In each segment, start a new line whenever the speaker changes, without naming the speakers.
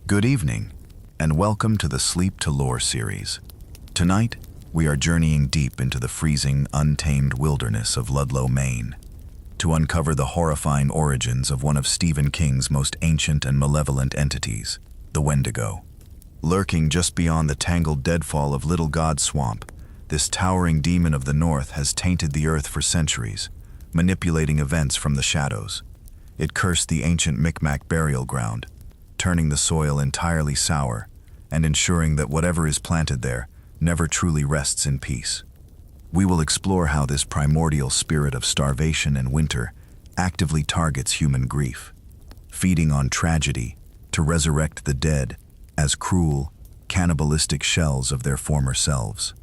Good evening, and welcome to the Sleep to Lore series. Tonight, we are journeying deep into the freezing, untamed wilderness of Ludlow, Maine, to uncover the horrifying origins of one of Stephen King's most ancient and malevolent entities, the Wendigo. Lurking just beyond the tangled deadfall of Little God Swamp, this towering demon of the north has tainted the earth for centuries, manipulating events from the shadows. It cursed the ancient Micmac burial ground, turning the soil entirely sour and ensuring that whatever is planted there never truly rests in peace. We will explore how this primordial spirit of starvation and winter actively targets human grief, feeding on tragedy to resurrect the dead as cruel, cannibalistic shells of their former selves.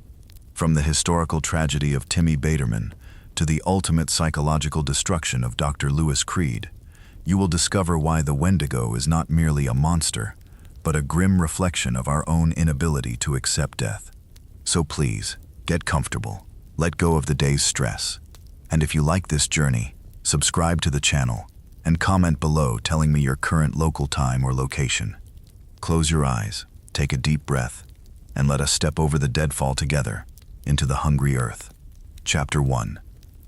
From the historical tragedy of Timmy Baterman to the ultimate psychological destruction of Dr. Lewis Creed, you will discover why the Wendigo is not merely a monster, but a grim reflection of our own inability to accept death. So please, get comfortable, let go of the day's stress, and if you like this journey, subscribe to the channel and comment below telling me your current local time or location. Close your eyes, take a deep breath, and let us step over the deadfall together into the hungry earth. Chapter 1.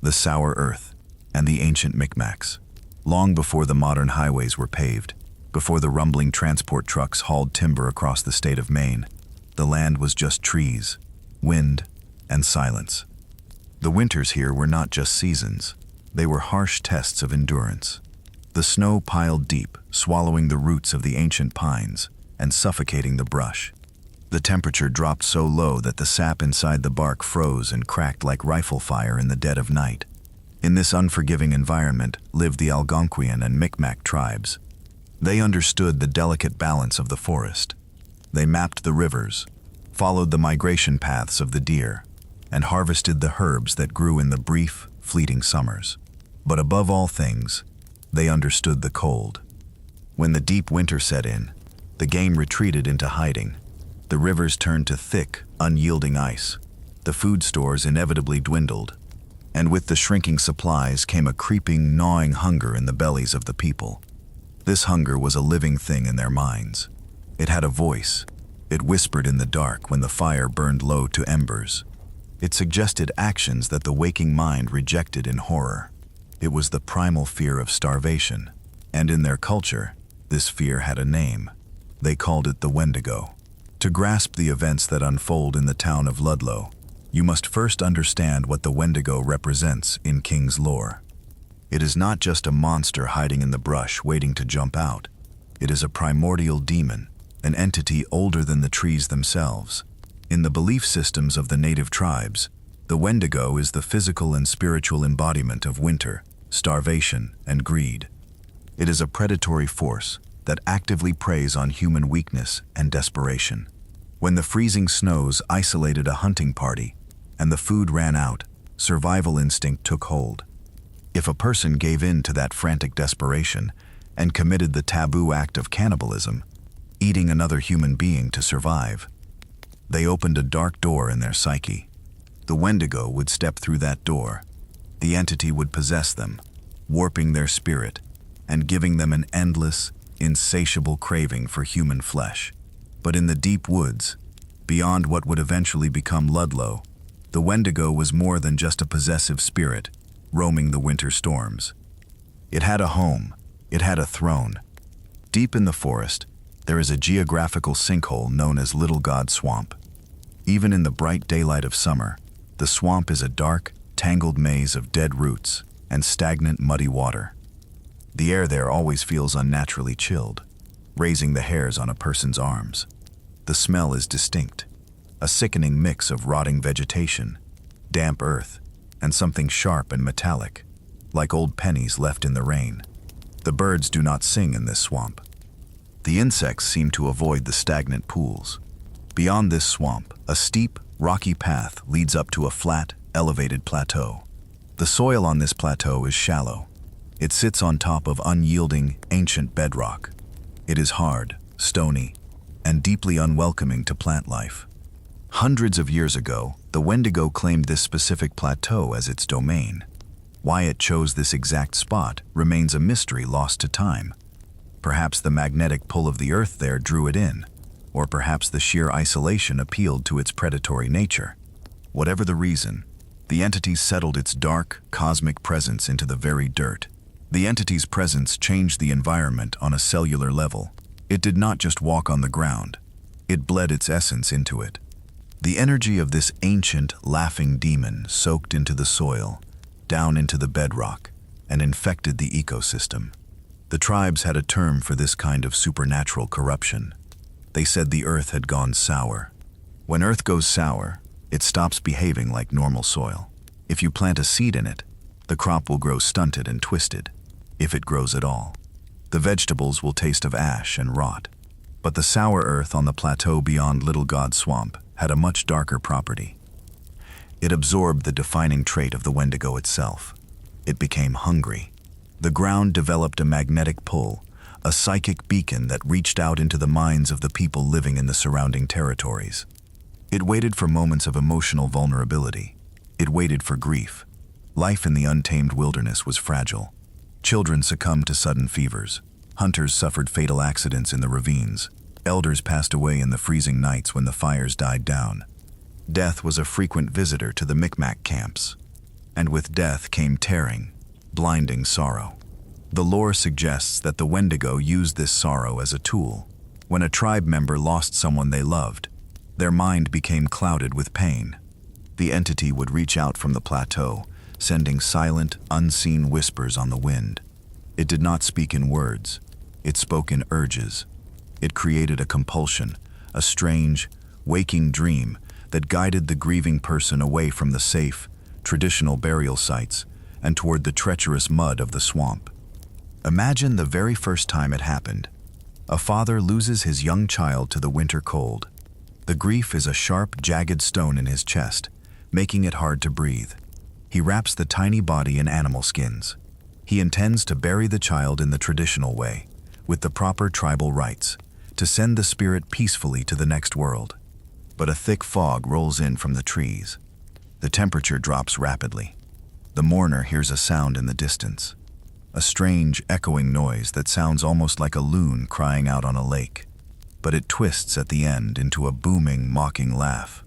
The Sour Earth and the Ancient Micmacs. Long before the modern highways were paved, before the rumbling transport trucks hauled timber across the state of Maine, the land was just trees, wind, and silence. The winters here were not just seasons, they were harsh tests of endurance. The snow piled deep, swallowing the roots of the ancient pines and suffocating the brush. The temperature dropped so low that the sap inside the bark froze and cracked like rifle fire in the dead of night. In this unforgiving environment lived the Algonquian and Micmac tribes. They understood the delicate balance of the forest. They mapped the rivers, followed the migration paths of the deer, and harvested the herbs that grew in the brief, fleeting summers. But above all things, they understood the cold. When the deep winter set in, the game retreated into hiding. The rivers turned to thick, unyielding ice. The food stores inevitably dwindled, and with the shrinking supplies came a creeping, gnawing hunger in the bellies of the people. This hunger was a living thing in their minds. It had a voice. It whispered in the dark when the fire burned low to embers. It suggested actions that the waking mind rejected in horror. It was the primal fear of starvation, and in their culture, this fear had a name. They called it the Wendigo. To grasp the events that unfold in the town of Ludlow, you must first understand what the Wendigo represents in King's lore. It is not just a monster hiding in the brush waiting to jump out. It is a primordial demon, an entity older than the trees themselves. In the belief systems of the native tribes, the Wendigo is the physical and spiritual embodiment of winter, starvation, and greed. It is a predatory force that actively preys on human weakness and desperation. When the freezing snows isolated a hunting party, and the food ran out, survival instinct took hold. If a person gave in to that frantic desperation and committed the taboo act of cannibalism, eating another human being to survive, they opened a dark door in their psyche. The Wendigo would step through that door. The entity would possess them, warping their spirit and giving them an endless, insatiable craving for human flesh. But in the deep woods, beyond what would eventually become Ludlow, the Wendigo was more than just a possessive spirit, roaming the winter storms. It had a home, it had a throne. Deep in the forest, there is a geographical sinkhole known as Little God Swamp. Even in the bright daylight of summer, the swamp is a dark, tangled maze of dead roots and stagnant, muddy water. The air there always feels unnaturally chilled, raising the hairs on a person's arms. The smell is distinct, a sickening mix of rotting vegetation, damp earth, and something sharp and metallic, like old pennies left in the rain. The birds do not sing in this swamp. The insects seem to avoid the stagnant pools. Beyond this swamp, a steep, rocky path leads up to a flat, elevated plateau. The soil on this plateau is shallow. It sits on top of unyielding, ancient bedrock. It is hard, stony, and deeply unwelcoming to plant life. Hundreds of years ago, the Wendigo claimed this specific plateau as its domain. Why it chose this exact spot remains a mystery lost to time. Perhaps the magnetic pull of the earth there drew it in, or perhaps the sheer isolation appealed to its predatory nature. Whatever the reason, the entity settled its dark, cosmic presence into the very dirt. The entity's presence changed the environment on a cellular level. It did not just walk on the ground, it bled its essence into it. The energy of this ancient, laughing demon soaked into the soil, down into the bedrock, and infected the ecosystem. The tribes had a term for this kind of supernatural corruption. They said the earth had gone sour. When earth goes sour, it stops behaving like normal soil. If you plant a seed in it, the crop will grow stunted and twisted, if it grows at all. The vegetables will taste of ash and rot. But the sour earth on the plateau beyond Little God Swamp had a much darker property. It absorbed the defining trait of the Wendigo itself. It became hungry. The ground developed a magnetic pull, a psychic beacon that reached out into the minds of the people living in the surrounding territories. It waited for moments of emotional vulnerability. It waited for grief. Life in the untamed wilderness was fragile. Children succumbed to sudden fevers. Hunters suffered fatal accidents in the ravines. Elders passed away in the freezing nights when the fires died down. Death was a frequent visitor to the Micmac camps. And with death came tearing, blinding sorrow. The lore suggests that the Wendigo used this sorrow as a tool. When a tribe member lost someone they loved, their mind became clouded with pain. The entity would reach out from the plateau, sending silent, unseen whispers on the wind. It did not speak in words. It spoke in urges. It created a compulsion, a strange, waking dream that guided the grieving person away from the safe, traditional burial sites and toward the treacherous mud of the swamp. Imagine the very first time it happened. A father loses his young child to the winter cold. The grief is a sharp, jagged stone in his chest, making it hard to breathe. He wraps the tiny body in animal skins. He intends to bury the child in the traditional way, with the proper tribal rites, to send the spirit peacefully to the next world. But a thick fog rolls in from the trees. The temperature drops rapidly. The mourner hears a sound in the distance, a strange, echoing noise that sounds almost like a loon crying out on a lake. But it twists at the end into a booming, mocking laugh.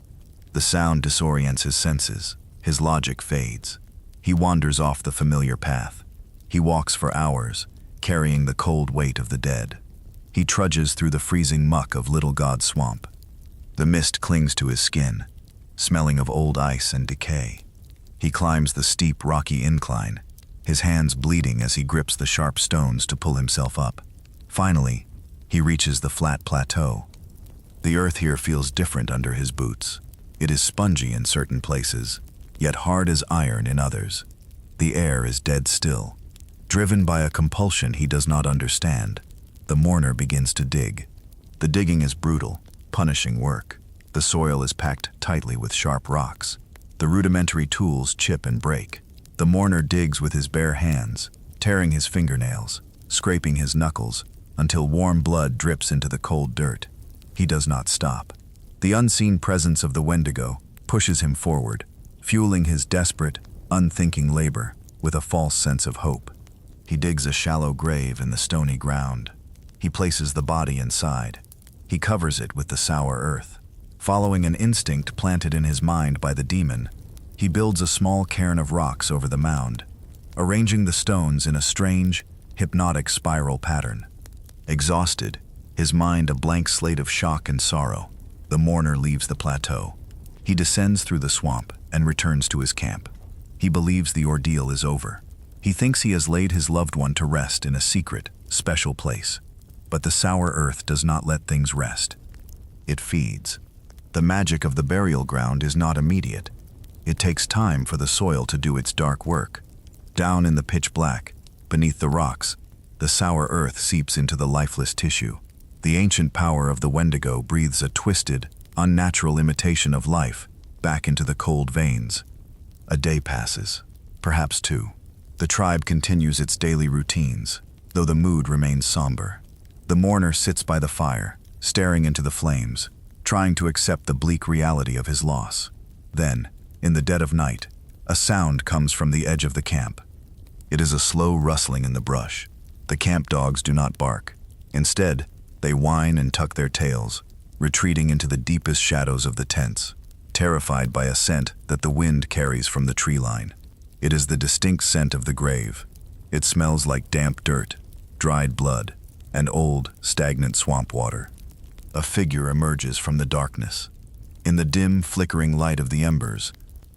The sound disorients his senses. His logic fades. He wanders off the familiar path. He walks for hours, carrying the cold weight of the dead. He trudges through the freezing muck of Little God Swamp. The mist clings to his skin, smelling of old ice and decay. He climbs the steep, rocky incline, his hands bleeding as he grips the sharp stones to pull himself up. Finally, he reaches the flat plateau. The earth here feels different under his boots. It is spongy in certain places, yet hard as iron in others. The air is dead still. Driven by a compulsion he does not understand, the mourner begins to dig. The digging is brutal, punishing work. The soil is packed tightly with sharp rocks. The rudimentary tools chip and break. The mourner digs with his bare hands, tearing his fingernails, scraping his knuckles, until warm blood drips into the cold dirt. He does not stop. The unseen presence of the Wendigo pushes him forward, fueling his desperate, unthinking labor with a false sense of hope. He digs a shallow grave in the stony ground. He places the body inside. He covers it with the sour earth. Following an instinct planted in his mind by the demon, he builds a small cairn of rocks over the mound, arranging the stones in a strange, hypnotic spiral pattern. Exhausted, his mind a blank slate of shock and sorrow, the mourner leaves the plateau. He descends through the swamp and returns to his camp. He believes the ordeal is over. He thinks he has laid his loved one to rest in a secret, special place. But the sour earth does not let things rest. It feeds. The magic of the burial ground is not immediate. It takes time for the soil to do its dark work. Down in the pitch black, beneath the rocks, the sour earth seeps into the lifeless tissue. The ancient power of the Wendigo breathes a twisted, unnatural imitation of life back into the cold veins. A day passes, perhaps two. The tribe continues its daily routines, though the mood remains somber. The mourner sits by the fire, staring into the flames, trying to accept the bleak reality of his loss. Then, in the dead of night, a sound comes from the edge of the camp. It is a slow rustling in the brush. The camp dogs do not bark. Instead, they whine and tuck their tails, retreating into the deepest shadows of the tents, terrified by a scent that the wind carries from the tree line. It is the distinct scent of the grave. It smells like damp dirt, dried blood, and old, stagnant swamp water. A figure emerges from the darkness. In the dim, flickering light of the embers,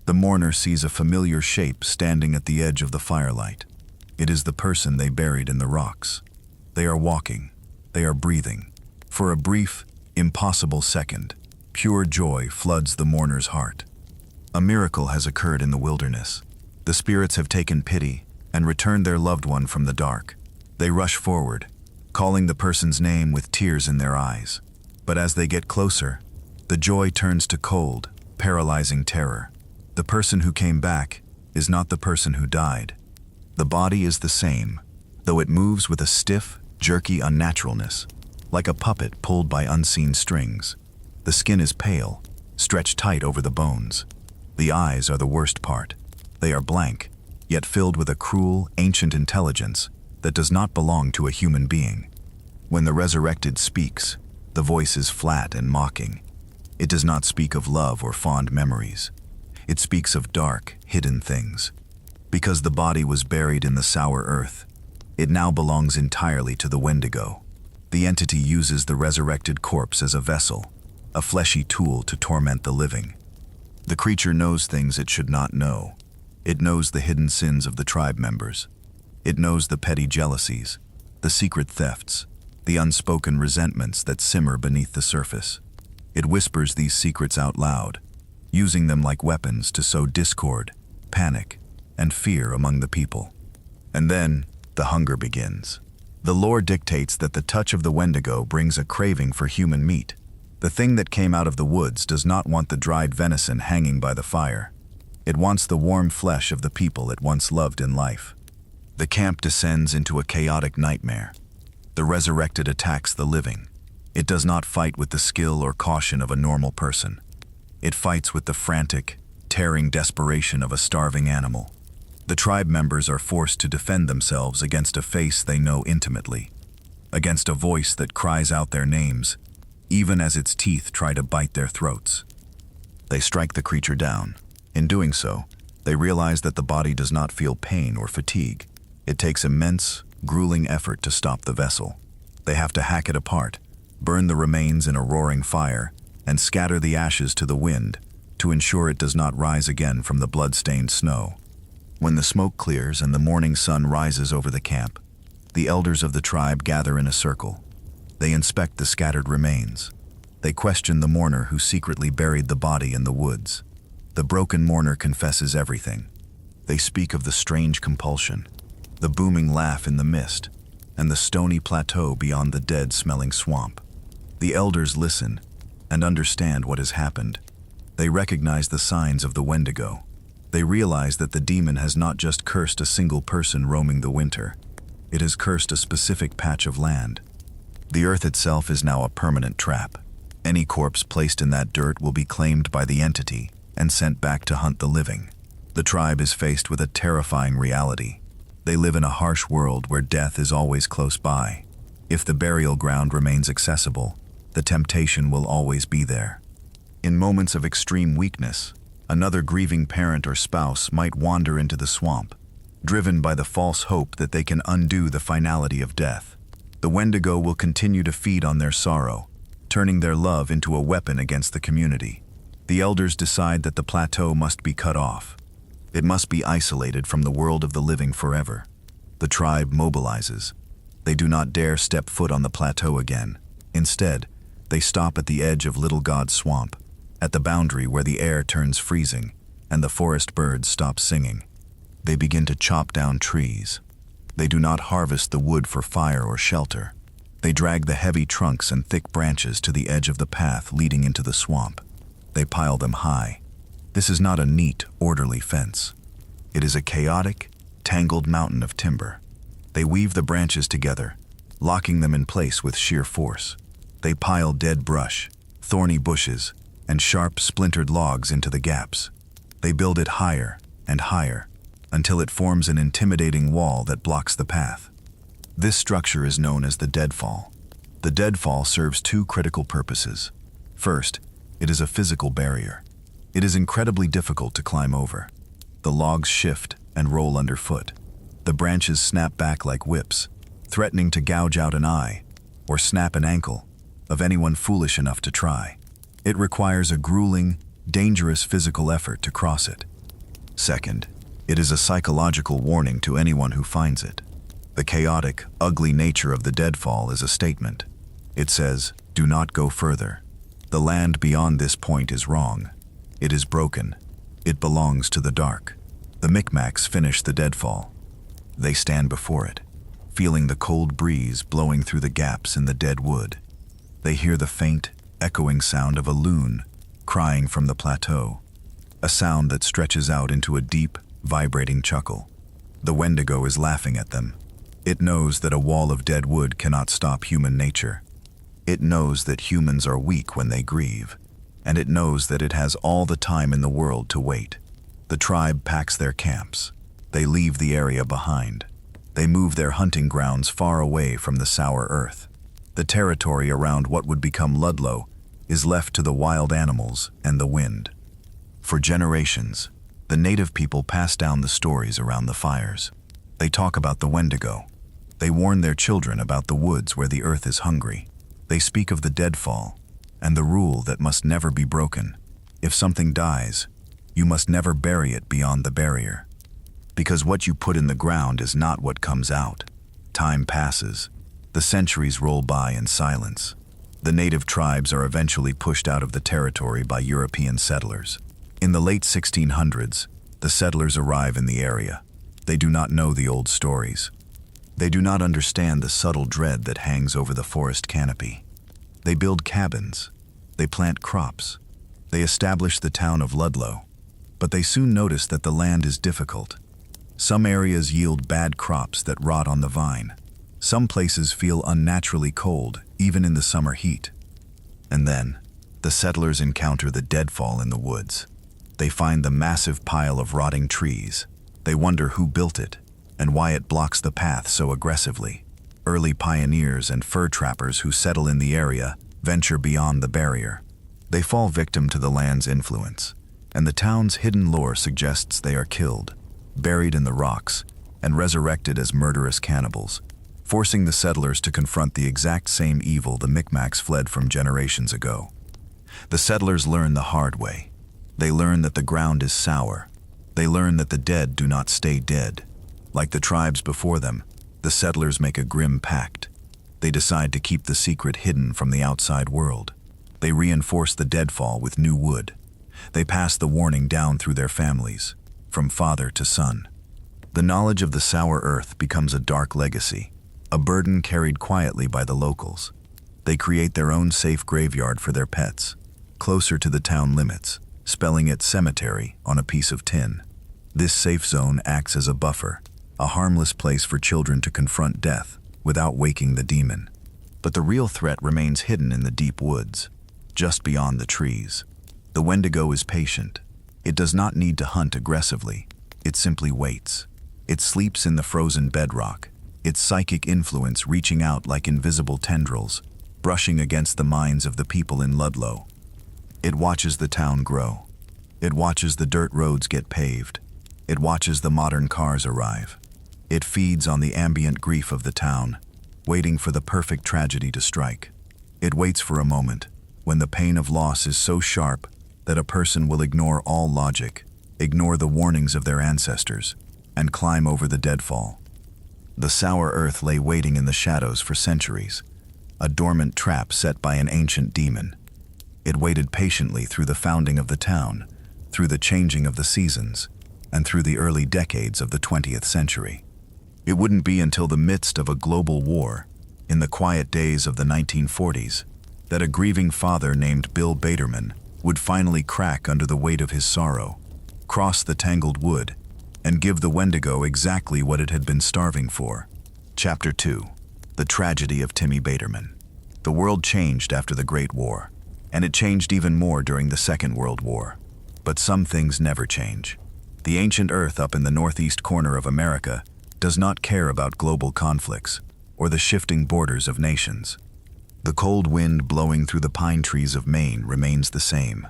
the mourner sees a familiar shape standing at the edge of the firelight. It is the person they buried in the rocks. They are walking. They are breathing. For a brief, impossible second, pure joy floods the mourner's heart. A miracle has occurred in the wilderness. The spirits have taken pity and returned their loved one from the dark. They rush forward, calling the person's name with tears in their eyes. But as they get closer, the joy turns to cold, paralyzing terror. The person who came back is not the person who died. The body is the same, though it moves with a stiff, jerky unnaturalness, like a puppet pulled by unseen strings. The skin is pale, stretched tight over the bones. The eyes are the worst part. They are blank, yet filled with a cruel, ancient intelligence that does not belong to a human being. When the resurrected speaks, the voice is flat and mocking. It does not speak of love or fond memories. It speaks of dark, hidden things. Because the body was buried in the sour earth, it now belongs entirely to the Wendigo. The entity uses the resurrected corpse as a vessel, a fleshy tool to torment the living. The creature knows things it should not know. It knows the hidden sins of the tribe members. It knows the petty jealousies, the secret thefts, the unspoken resentments that simmer beneath the surface. It whispers these secrets out loud, using them like weapons to sow discord, panic, and fear among the people. And then, the hunger begins. The lore dictates that the touch of the Wendigo brings a craving for human meat. The thing that came out of the woods does not want the dried venison hanging by the fire. It wants the warm flesh of the people it once loved in life. The camp descends into a chaotic nightmare. The resurrected attacks the living. It does not fight with the skill or caution of a normal person. It fights with the frantic, tearing desperation of a starving animal. The tribe members are forced to defend themselves against a face they know intimately, against a voice that cries out their names, even as its teeth try to bite their throats. They strike the creature down. In doing so, they realize that the body does not feel pain or fatigue. It takes immense, grueling effort to stop the vessel. They have to hack it apart, burn the remains in a roaring fire, and scatter the ashes to the wind to ensure it does not rise again from the blood-stained snow. When the smoke clears and the morning sun rises over the camp, the elders of the tribe gather in a circle. They inspect the scattered remains. They question the mourner who secretly buried the body in the woods. The broken mourner confesses everything. They speak of the strange compulsion, the booming laugh in the mist, and the stony plateau beyond the dead-smelling swamp. The elders listen and understand what has happened. They recognize the signs of the Wendigo. They realize that the demon has not just cursed a single person roaming the winter. It has cursed a specific patch of land. The earth itself is now a permanent trap. Any corpse placed in that dirt will be claimed by the entity and sent back to hunt the living. The tribe is faced with a terrifying reality. They live in a harsh world where death is always close by. If the burial ground remains accessible, the temptation will always be there. In moments of extreme weakness, another grieving parent or spouse might wander into the swamp, driven by the false hope that they can undo the finality of death. The Wendigo will continue to feed on their sorrow, turning their love into a weapon against the community. The elders decide that the plateau must be cut off. It must be isolated from the world of the living forever. The tribe mobilizes. They do not dare step foot on the plateau again. Instead, they stop at the edge of Little God's Swamp, at the boundary where the air turns freezing and the forest birds stop singing. They begin to chop down trees. They do not harvest the wood for fire or shelter. They drag the heavy trunks and thick branches to the edge of the path leading into the swamp. They pile them high. This is not a neat, orderly fence. It is a chaotic, tangled mountain of timber. They weave the branches together, locking them in place with sheer force. They pile dead brush, thorny bushes, and sharp, splintered logs into the gaps. They build it higher and higher, until it forms an intimidating wall that blocks the path. This structure is known as the deadfall. The deadfall serves two critical purposes. First, it is a physical barrier. It is incredibly difficult to climb over. The logs shift and roll underfoot. The branches snap back like whips, threatening to gouge out an eye or snap an ankle of anyone foolish enough to try. It requires a grueling, dangerous physical effort to cross it. Second, it is a psychological warning to anyone who finds it. The chaotic, ugly nature of the deadfall is a statement. It says, do not go further. The land beyond this point is wrong. It is broken. It belongs to the dark. The Micmacs finish the deadfall. They stand before it, feeling the cold breeze blowing through the gaps in the dead wood. They hear the faint, echoing sound of a loon crying from the plateau, a sound that stretches out into a deep, vibrating chuckle. The Wendigo is laughing at them. It knows that a wall of dead wood cannot stop human nature. It knows that humans are weak when they grieve, and it knows that it has all the time in the world to wait. The tribe packs their camps. They leave the area behind. They move their hunting grounds far away from the sour earth. The territory around what would become Ludlow is left to the wild animals and the wind. For generations, the native people pass down the stories around the fires. They talk about the Wendigo. They warn their children about the woods where the earth is hungry. They speak of the deadfall and the rule that must never be broken. If something dies, you must never bury it beyond the barrier. Because what you put in the ground is not what comes out. Time passes. The centuries roll by in silence. The native tribes are eventually pushed out of the territory by European settlers. In the late 1600s, the settlers arrive in the area. They do not know the old stories. They do not understand the subtle dread that hangs over the forest canopy. They build cabins. They plant crops. They establish the town of Ludlow. But they soon notice that the land is difficult. Some areas yield bad crops that rot on the vine. Some places feel unnaturally cold, even in the summer heat. And then, the settlers encounter the deadfall in the woods. They find the massive pile of rotting trees. They wonder who built it, and why it blocks the path so aggressively. Early pioneers and fur trappers who settle in the area venture beyond the barrier. They fall victim to the land's influence, and the town's hidden lore suggests they are killed, buried in the rocks, and resurrected as murderous cannibals, forcing the settlers to confront the exact same evil the Micmacs fled from generations ago. The settlers learn the hard way. They learn that the ground is sour. They learn that the dead do not stay dead. Like the tribes before them, the settlers make a grim pact. They decide to keep the secret hidden from the outside world. They reinforce the deadfall with new wood. They pass the warning down through their families, from father to son. The knowledge of the sour earth becomes a dark legacy, a burden carried quietly by the locals. They create their own safe graveyard for their pets, closer to the town limits, spelling it Sematary on a piece of tin. This safe zone acts as a buffer, a harmless place for children to confront death without waking the demon. But the real threat remains hidden in the deep woods, just beyond the trees. The Wendigo is patient. It does not need to hunt aggressively. It simply waits. It sleeps in the frozen bedrock, its psychic influence reaching out like invisible tendrils, brushing against the minds of the people in Ludlow. It watches the town grow. It watches the dirt roads get paved. It watches the modern cars arrive. It feeds on the ambient grief of the town, waiting for the perfect tragedy to strike. It waits for a moment, when the pain of loss is so sharp that a person will ignore all logic, ignore the warnings of their ancestors, and climb over the deadfall. The sour earth lay waiting in the shadows for centuries, a dormant trap set by an ancient demon. It waited patiently through the founding of the town, through the changing of the seasons, and through the early decades of the 20th century. It wouldn't be until the midst of a global war, in the quiet days of the 1940s, that a grieving father named Bill Baderman would finally crack under the weight of his sorrow, cross the tangled wood, and give the Wendigo exactly what it had been starving for. Chapter 2. The Tragedy of Timmy Baderman. The world changed after the Great War, and it changed even more during the Second World War. But some things never change. The ancient earth up in the northeast corner of America does not care about global conflicts or the shifting borders of nations. The cold wind blowing through the pine trees of Maine remains the same.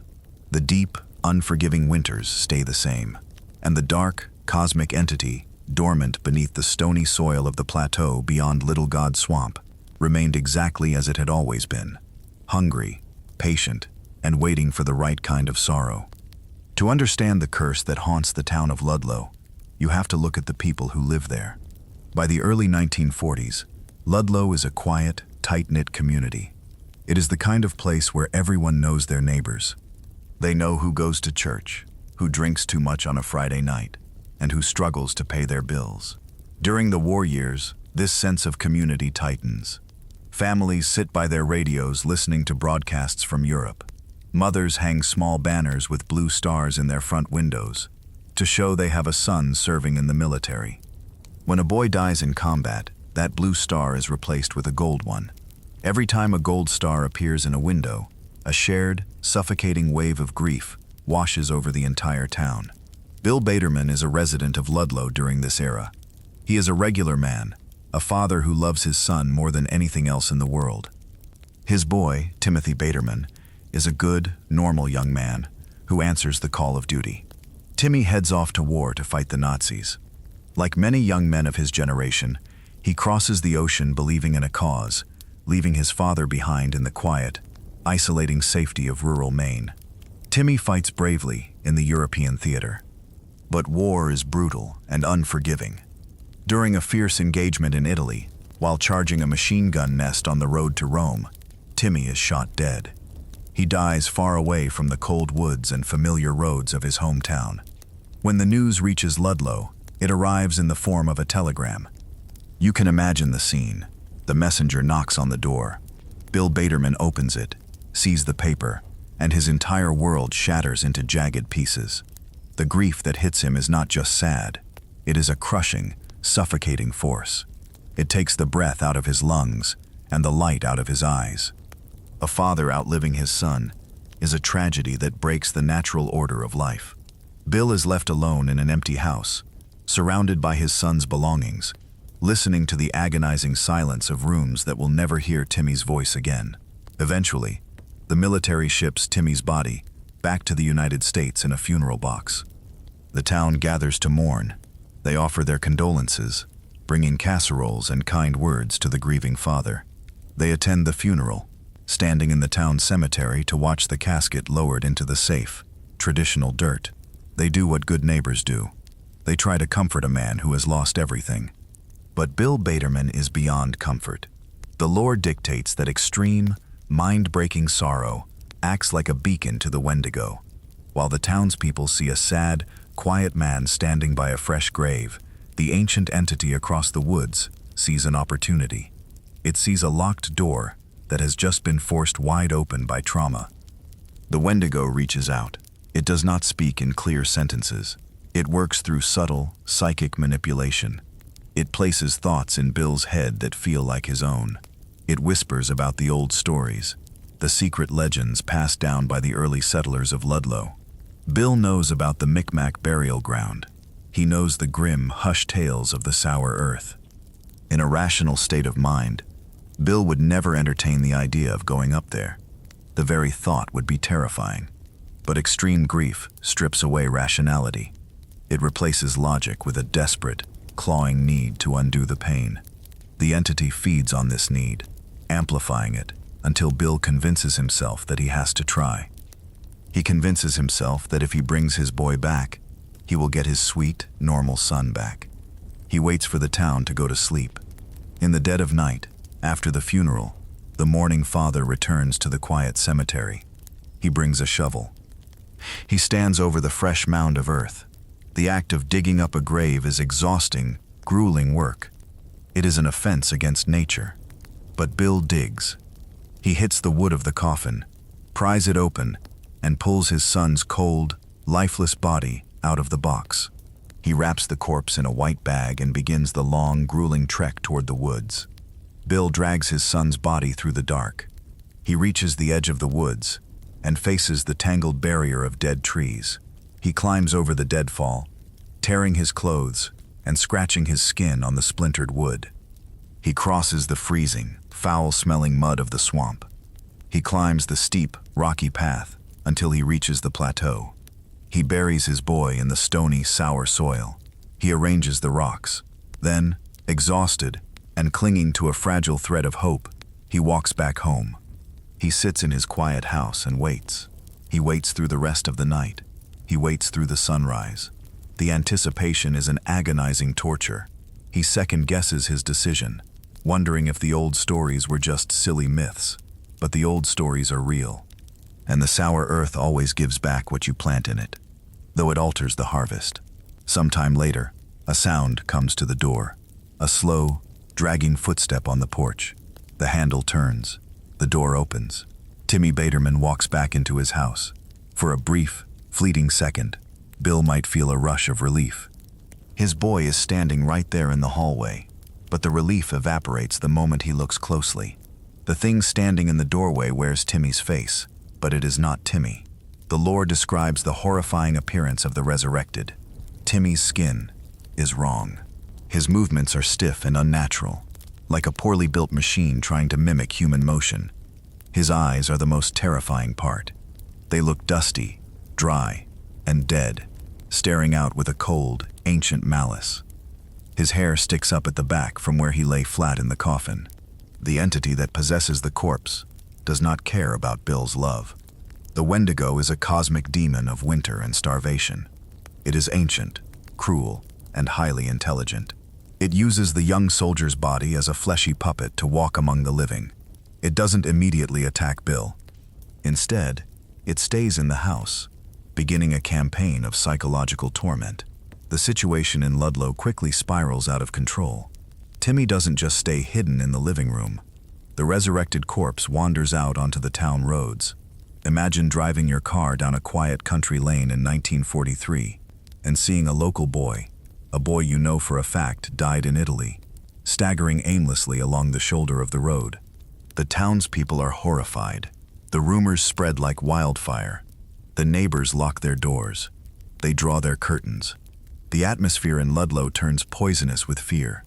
The deep, unforgiving winters stay the same. And the dark, cosmic entity, dormant beneath the stony soil of the plateau beyond Little God Swamp, remained exactly as it had always been, hungry, patient, and waiting for the right kind of sorrow. To understand the curse that haunts the town of Ludlow, you have to look at the people who live there. By the early 1940s, Ludlow is a quiet, tight-knit community. It is the kind of place where everyone knows their neighbors. They know who goes to church, who drinks too much on a Friday night, and who struggles to pay their bills. During the war years, this sense of community tightens. Families sit by their radios listening to broadcasts from Europe. Mothers hang small banners with blue stars in their front windows to show they have a son serving in the military. When a boy dies in combat, that blue star is replaced with a gold one. Every time a gold star appears in a window, a shared, suffocating wave of grief washes over the entire town. Bill Baderman is a resident of Ludlow during this era. He is a regular man, a father who loves his son more than anything else in the world. His boy, Timothy Baderman, is a good, normal young man who answers the call of duty. Timmy heads off to war to fight the Nazis. Like many young men of his generation, he crosses the ocean believing in a cause, leaving his father behind in the quiet, isolating safety of rural Maine. Timmy fights bravely in the European theater. But war is brutal and unforgiving. During a fierce engagement in Italy, while charging a machine gun nest on the road to Rome, Timmy is shot dead. He dies far away from the cold woods and familiar roads of his hometown. When the news reaches Ludlow, it arrives in the form of a telegram. You can imagine the scene. The messenger knocks on the door. Bill Baderman opens it, sees the paper, and his entire world shatters into jagged pieces. The grief that hits him is not just sad. It is a crushing, suffocating force. It takes the breath out of his lungs and the light out of his eyes. A father outliving his son is a tragedy that breaks the natural order of life. Bill is left alone in an empty house, surrounded by his son's belongings, listening to the agonizing silence of rooms that will never hear Timmy's voice again. Eventually, the military ships Timmy's body back to the United States in a funeral box. The town gathers to mourn. They offer their condolences, bringing casseroles and kind words to the grieving father. They attend the funeral, standing in the town cemetery to watch the casket lowered into the safe, traditional dirt. They do what good neighbors do. They try to comfort a man who has lost everything. But Bill Baderman is beyond comfort. The lore dictates that extreme, mind-breaking sorrow acts like a beacon to the Wendigo. While the townspeople see a sad, quiet man standing by a fresh grave, the ancient entity across the woods sees an opportunity. It sees a locked door that has just been forced wide open by trauma. The Wendigo reaches out. It does not speak in clear sentences. It works through subtle, psychic manipulation. It places thoughts in Bill's head that feel like his own. It whispers about the old stories, the secret legends passed down by the early settlers of Ludlow. Bill knows about the Micmac burial ground. He knows the grim, hushed tales of the sour earth. In a rational state of mind, Bill would never entertain the idea of going up there. The very thought would be terrifying. But extreme grief strips away rationality. It replaces logic with a desperate, clawing need to undo the pain. The entity feeds on this need, amplifying it until Bill convinces himself that he has to try. He convinces himself that if he brings his boy back, he will get his sweet, normal son back. He waits for the town to go to sleep. In the dead of night, after the funeral, the mourning father returns to the quiet cemetery. He brings a shovel. He stands over the fresh mound of earth. The act of digging up a grave is exhausting, grueling work. It is an offense against nature. But Bill digs. He hits the wood of the coffin, pries it open, and pulls his son's cold, lifeless body out of the box. He wraps the corpse in a white bag and begins the long, grueling trek toward the woods. Bill drags his son's body through the dark. He reaches the edge of the woods and faces the tangled barrier of dead trees. He climbs over the deadfall, tearing his clothes and scratching his skin on the splintered wood. He crosses the freezing, foul-smelling mud of the swamp. He climbs the steep, rocky path until he reaches the plateau. He buries his boy in the stony, sour soil. He arranges the rocks. Then, exhausted and clinging to a fragile thread of hope, he walks back home. He sits in his quiet house and waits. He waits through the rest of the night. He waits through the sunrise. The anticipation is an agonizing torture. He second-guesses his decision, wondering if the old stories were just silly myths. But the old stories are real, and the sour earth always gives back what you plant in it, though it alters the harvest. Sometime later, a sound comes to the door, a slow, dragging footstep on the porch. The handle turns. The door opens. Timmy Baderman walks back into his house. For a brief, fleeting second, Bill might feel a rush of relief. His boy is standing right there in the hallway, but the relief evaporates the moment he looks closely. The thing standing in the doorway wears Timmy's face, but it is not Timmy. The lore describes the horrifying appearance of the resurrected. Timmy's skin is wrong. His movements are stiff and unnatural, like a poorly built machine trying to mimic human motion. His eyes are the most terrifying part. They look dusty, dry, and dead, staring out with a cold, ancient malice. His hair sticks up at the back from where he lay flat in the coffin. The entity that possesses the corpse does not care about Bill's love. The Wendigo is a cosmic demon of winter and starvation. It is ancient, cruel, and highly intelligent. It uses the young soldier's body as a fleshy puppet to walk among the living. It doesn't immediately attack Bill. Instead, it stays in the house, beginning a campaign of psychological torment. The situation in Ludlow quickly spirals out of control. Timmy doesn't just stay hidden in the living room. The resurrected corpse wanders out onto the town roads. Imagine driving your car down a quiet country lane in 1943 and seeing a local boy, a boy you know for a fact died in Italy, staggering aimlessly along the shoulder of the road. The townspeople are horrified. The rumors spread like wildfire. The neighbors lock their doors. They draw their curtains. The atmosphere in Ludlow turns poisonous with fear.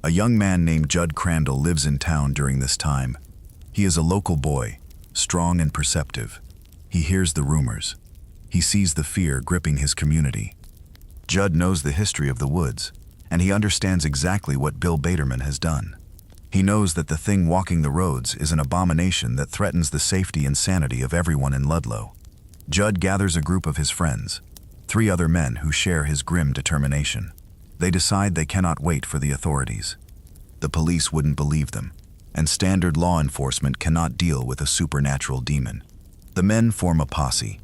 A young man named Judd Crandall lives in town during this time. He is a local boy, strong and perceptive. He hears the rumors. He sees the fear gripping his community. Judd knows the history of the woods, and he understands exactly what Bill Baderman has done. He knows that the thing walking the roads is an abomination that threatens the safety and sanity of everyone in Ludlow. Judd gathers a group of his friends, 3 other men who share his grim determination. They decide they cannot wait for the authorities. The police wouldn't believe them, and standard law enforcement cannot deal with a supernatural demon. The men form a posse.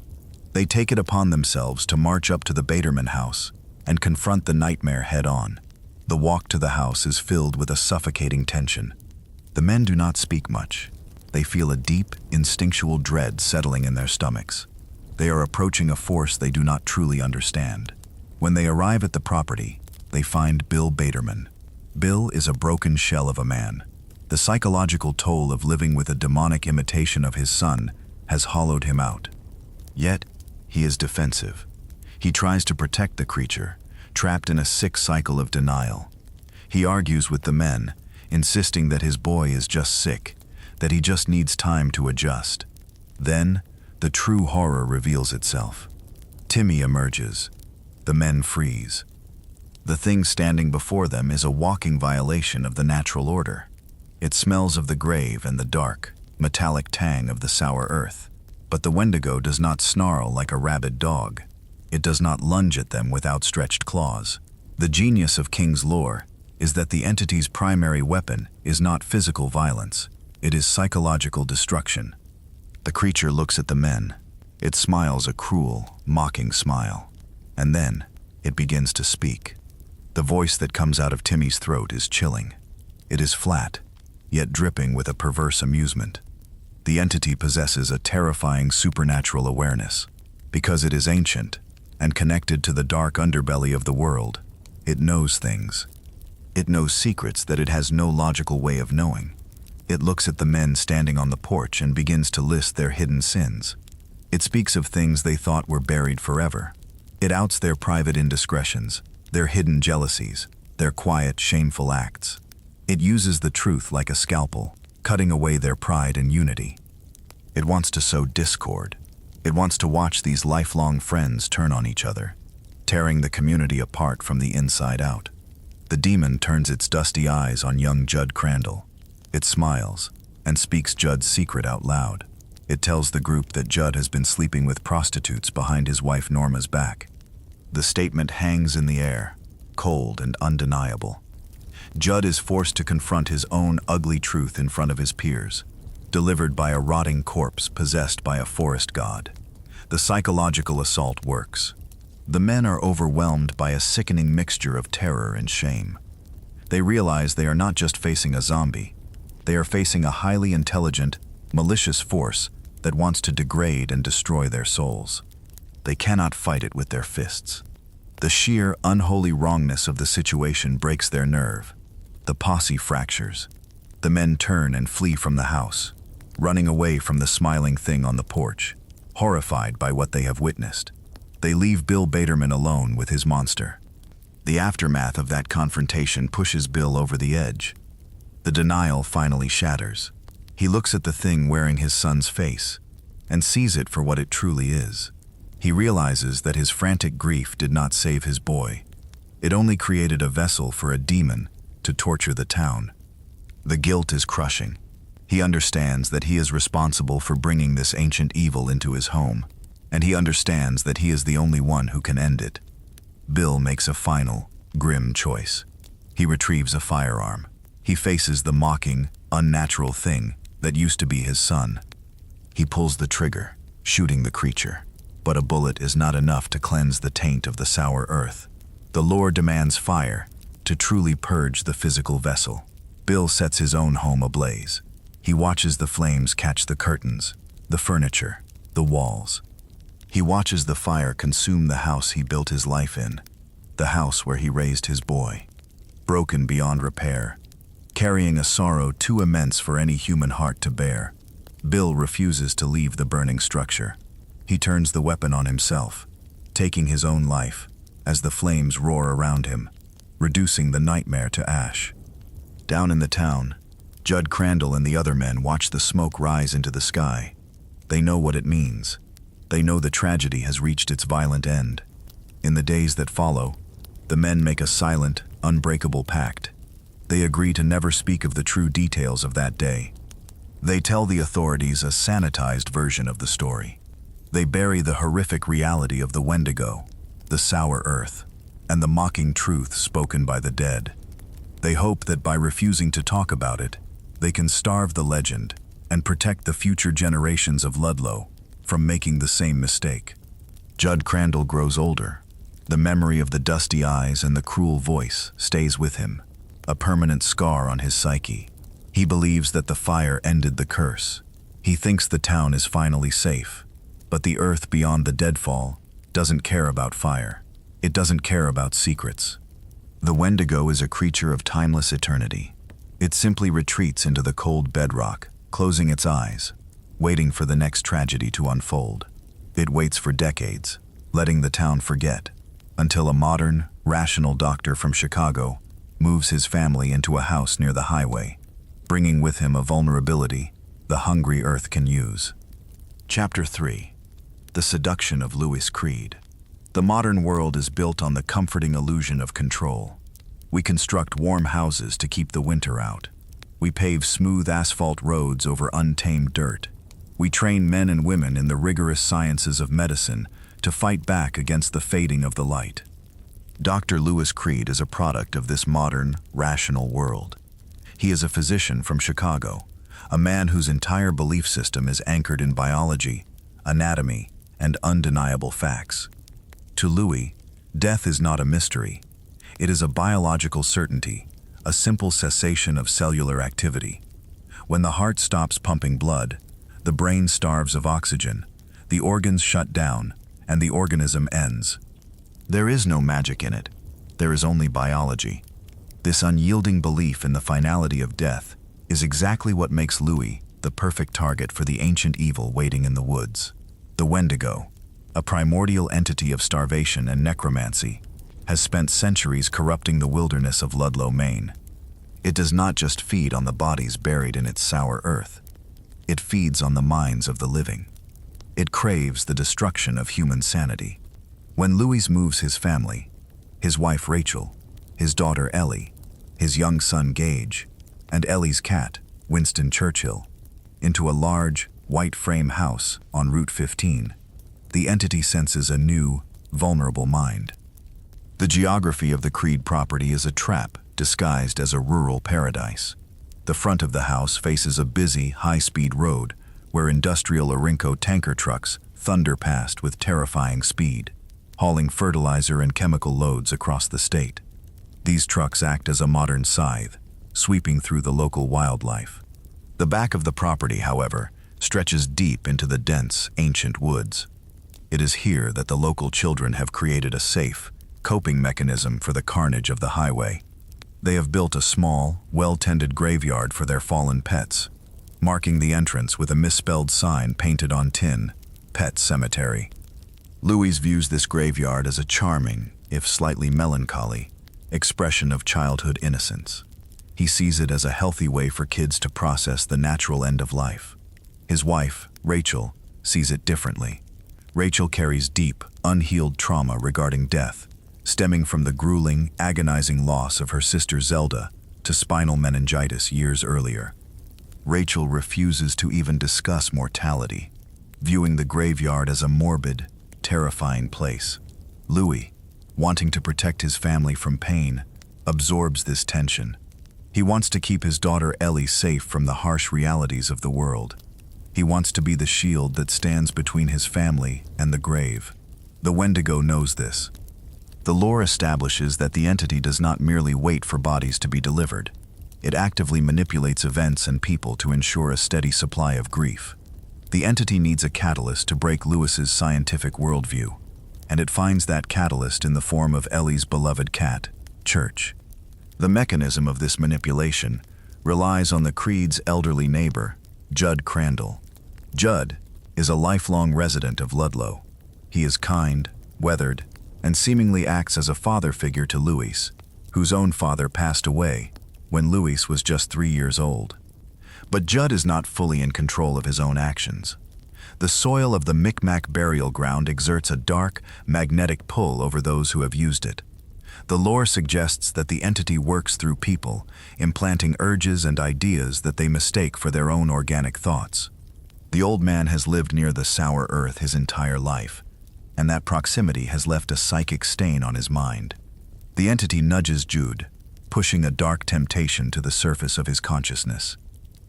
They take it upon themselves to march up to the Baderman house and confront the nightmare head-on. The walk to the house is filled with a suffocating tension. The men do not speak much. They feel a deep, instinctual dread settling in their stomachs. They are approaching a force they do not truly understand. When they arrive at the property, they find Bill Baderman. Bill is a broken shell of a man. The psychological toll of living with a demonic imitation of his son has hollowed him out. Yet, he is defensive. He tries to protect the creature, trapped in a sick cycle of denial. He argues with the men, insisting that his boy is just sick, that he just needs time to adjust. Then, the true horror reveals itself. Timmy emerges. The men freeze. The thing standing before them is a walking violation of the natural order. It smells of the grave and the dark, metallic tang of the sour earth. But the Wendigo does not snarl like a rabid dog. It does not lunge at them with outstretched claws. The genius of King's lore is that the entity's primary weapon is not physical violence. It is psychological destruction. The creature looks at the men. It smiles a cruel, mocking smile. And then, it begins to speak. The voice that comes out of Timmy's throat is chilling. It is flat, yet dripping with a perverse amusement. The entity possesses a terrifying supernatural awareness. Because it is ancient and connected to the dark underbelly of the world, it knows things. It knows secrets that it has no logical way of knowing. It looks at the men standing on the porch and begins to list their hidden sins. It speaks of things they thought were buried forever. It outs their private indiscretions, their hidden jealousies, their quiet, shameful acts. It uses the truth like a scalpel. cutting away their pride and unity. It wants to sow discord. It wants to watch these lifelong friends turn on each other, tearing the community apart from the inside out. The demon turns its dusty eyes on young Judd Crandall. It smiles and speaks Judd's secret out loud. It tells the group that Judd has been sleeping with prostitutes behind his wife Norma's back. The statement hangs in the air, cold and undeniable. Judd is forced to confront his own ugly truth in front of his peers, delivered by a rotting corpse possessed by a forest god. The psychological assault works. The men are overwhelmed by a sickening mixture of terror and shame. They realize they are not just facing a zombie. They are facing a highly intelligent, malicious force that wants to degrade and destroy their souls. They cannot fight it with their fists. The sheer, unholy wrongness of the situation breaks their nerve. The posse fractures. The men turn and flee from the house, running away from the smiling thing on the porch, horrified by what they have witnessed. They leave Bill Baderman alone with his monster. The aftermath of that confrontation pushes Bill over the edge. The denial finally shatters. He looks at the thing wearing his son's face and sees it for what it truly is. He realizes that his frantic grief did not save his boy. It only created a vessel for a demon to torture the town. The guilt is crushing. He understands that he is responsible for bringing this ancient evil into his home, and he understands that he is the only one who can end it. Bill makes a final, grim choice. He retrieves a firearm. He faces the mocking, unnatural thing that used to be his son. He pulls the trigger, shooting the creature. But a bullet is not enough to cleanse the taint of the sour earth. The lore demands fire to truly purge the physical vessel. Bill sets his own home ablaze. He watches the flames catch the curtains, the furniture, the walls. He watches the fire consume the house he built his life in, the house where he raised his boy. Broken beyond repair, carrying a sorrow too immense for any human heart to bear, Bill refuses to leave the burning structure. He turns the weapon on himself, taking his own life as the flames roar around him, reducing the nightmare to ash. Down in the town, Judd Crandall and the other men watch the smoke rise into the sky. They know what it means. They know the tragedy has reached its violent end. In the days that follow, the men make a silent, unbreakable pact. They agree to never speak of the true details of that day. They tell the authorities a sanitized version of the story. They bury the horrific reality of the Wendigo, the sour earth, and the mocking truth spoken by the dead. They hope that by refusing to talk about it, they can starve the legend and protect the future generations of Ludlow from making the same mistake. Judd Crandall grows older. The memory of the dusty eyes and the cruel voice stays with him, a permanent scar on his psyche. He believes that the fire ended the curse. He thinks the town is finally safe, but the earth beyond the deadfall doesn't care about fire. It doesn't care about secrets. The Wendigo is a creature of timeless eternity. It simply retreats into the cold bedrock, closing its eyes, waiting for the next tragedy to unfold. It waits for decades, letting the town forget, until a modern, rational doctor from Chicago moves his family into a house near the highway, bringing with him a vulnerability the hungry earth can use. Chapter 3. The Seduction of Louis Creed. The modern world is built on the comforting illusion of control. We construct warm houses to keep the winter out. We pave smooth asphalt roads over untamed dirt. We train men and women in the rigorous sciences of medicine to fight back against the fading of the light. Dr. Louis Creed is a product of this modern, rational world. He is a physician from Chicago, a man whose entire belief system is anchored in biology, anatomy, and undeniable facts. To Louis, death is not a mystery. It is a biological certainty, a simple cessation of cellular activity. When the heart stops pumping blood, the brain starves of oxygen, the organs shut down, and the organism ends. There is no magic in it. There is only biology. This unyielding belief in the finality of death is exactly what makes Louis the perfect target for the ancient evil waiting in the woods. The Wendigo, a primordial entity of starvation and necromancy, has spent centuries corrupting the wilderness of Ludlow, Maine. It does not just feed on the bodies buried in its sour earth. It feeds on the minds of the living. It craves the destruction of human sanity. When Louis moves his family, his wife Rachel, his daughter Ellie, his young son Gage, and Ellie's cat, Winston Churchill, into a large, white frame house on Route 15, the entity senses a new, vulnerable mind. The geography of the Creed property is a trap disguised as a rural paradise. The front of the house faces a busy, high-speed road where industrial Orinco tanker trucks thunder past with terrifying speed, hauling fertilizer and chemical loads across the state. These trucks act as a modern scythe, sweeping through the local wildlife. The back of the property, however, stretches deep into the dense, ancient woods. It is here that the local children have created a safe, coping mechanism for the carnage of the highway. They have built a small, well-tended graveyard for their fallen pets, marking the entrance with a misspelled sign painted on tin, Pet Sematary. Louis views this graveyard as a charming, if slightly melancholy, expression of childhood innocence. He sees it as a healthy way for kids to process the natural end of life. His wife, Rachel, sees it differently. Rachel carries deep, unhealed trauma regarding death, stemming from the grueling, agonizing loss of her sister Zelda to spinal meningitis years earlier. Rachel refuses to even discuss mortality, viewing the graveyard as a morbid, terrifying place. Louis, wanting to protect his family from pain, absorbs this tension. He wants to keep his daughter Ellie safe from the harsh realities of the world. He wants to be the shield that stands between his family and the grave. The Wendigo knows this. The lore establishes that the entity does not merely wait for bodies to be delivered. It actively manipulates events and people to ensure a steady supply of grief. The entity needs a catalyst to break Louis's scientific worldview, and it finds that catalyst in the form of Ellie's beloved cat, Church. The mechanism of this manipulation relies on the Creed's elderly neighbor, Judd Crandall. Judd is a lifelong resident of Ludlow. He is kind, weathered, and seemingly acts as a father figure to Louis, whose own father passed away when Louis was just 3 years old. But Judd is not fully in control of his own actions. The soil of the Micmac burial ground exerts a dark, magnetic pull over those who have used it. The lore suggests that the entity works through people, implanting urges and ideas that they mistake for their own organic thoughts. The old man has lived near the sour earth his entire life, and that proximity has left a psychic stain on his mind. The entity nudges Jude, pushing a dark temptation to the surface of his consciousness.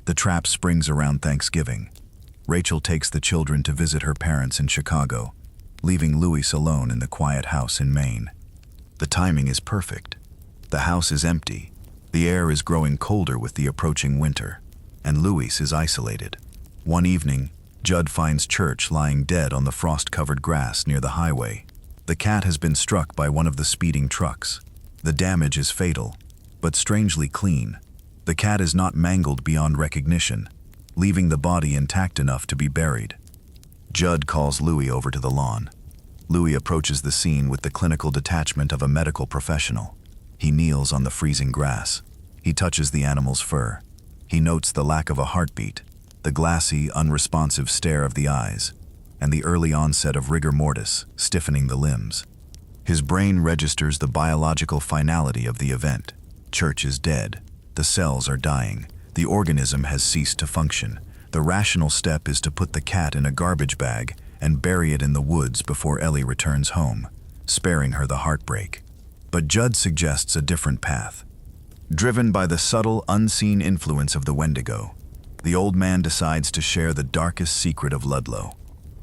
The trap springs around Thanksgiving. Rachel takes the children to visit her parents in Chicago, leaving Louis alone in the quiet house in Maine. The timing is perfect. The house is empty, the air is growing colder with the approaching winter, and Louis is isolated. One evening, Judd finds Church lying dead on the frost-covered grass near the highway. The cat has been struck by one of the speeding trucks. The damage is fatal, but strangely clean. The cat is not mangled beyond recognition, leaving the body intact enough to be buried. Judd calls Louis over to the lawn. Louis approaches the scene with the clinical detachment of a medical professional. He kneels on the freezing grass. He touches the animal's fur. He notes the lack of a heartbeat, the glassy, unresponsive stare of the eyes, and the early onset of rigor mortis, stiffening the limbs. His brain registers the biological finality of the event. Church is dead. The cells are dying. The organism has ceased to function. The rational step is to put the cat in a garbage bag and bury it in the woods before Ellie returns home, sparing her the heartbreak. But Judd suggests a different path. Driven by the subtle, unseen influence of the Wendigo, the old man decides to share the darkest secret of Ludlow.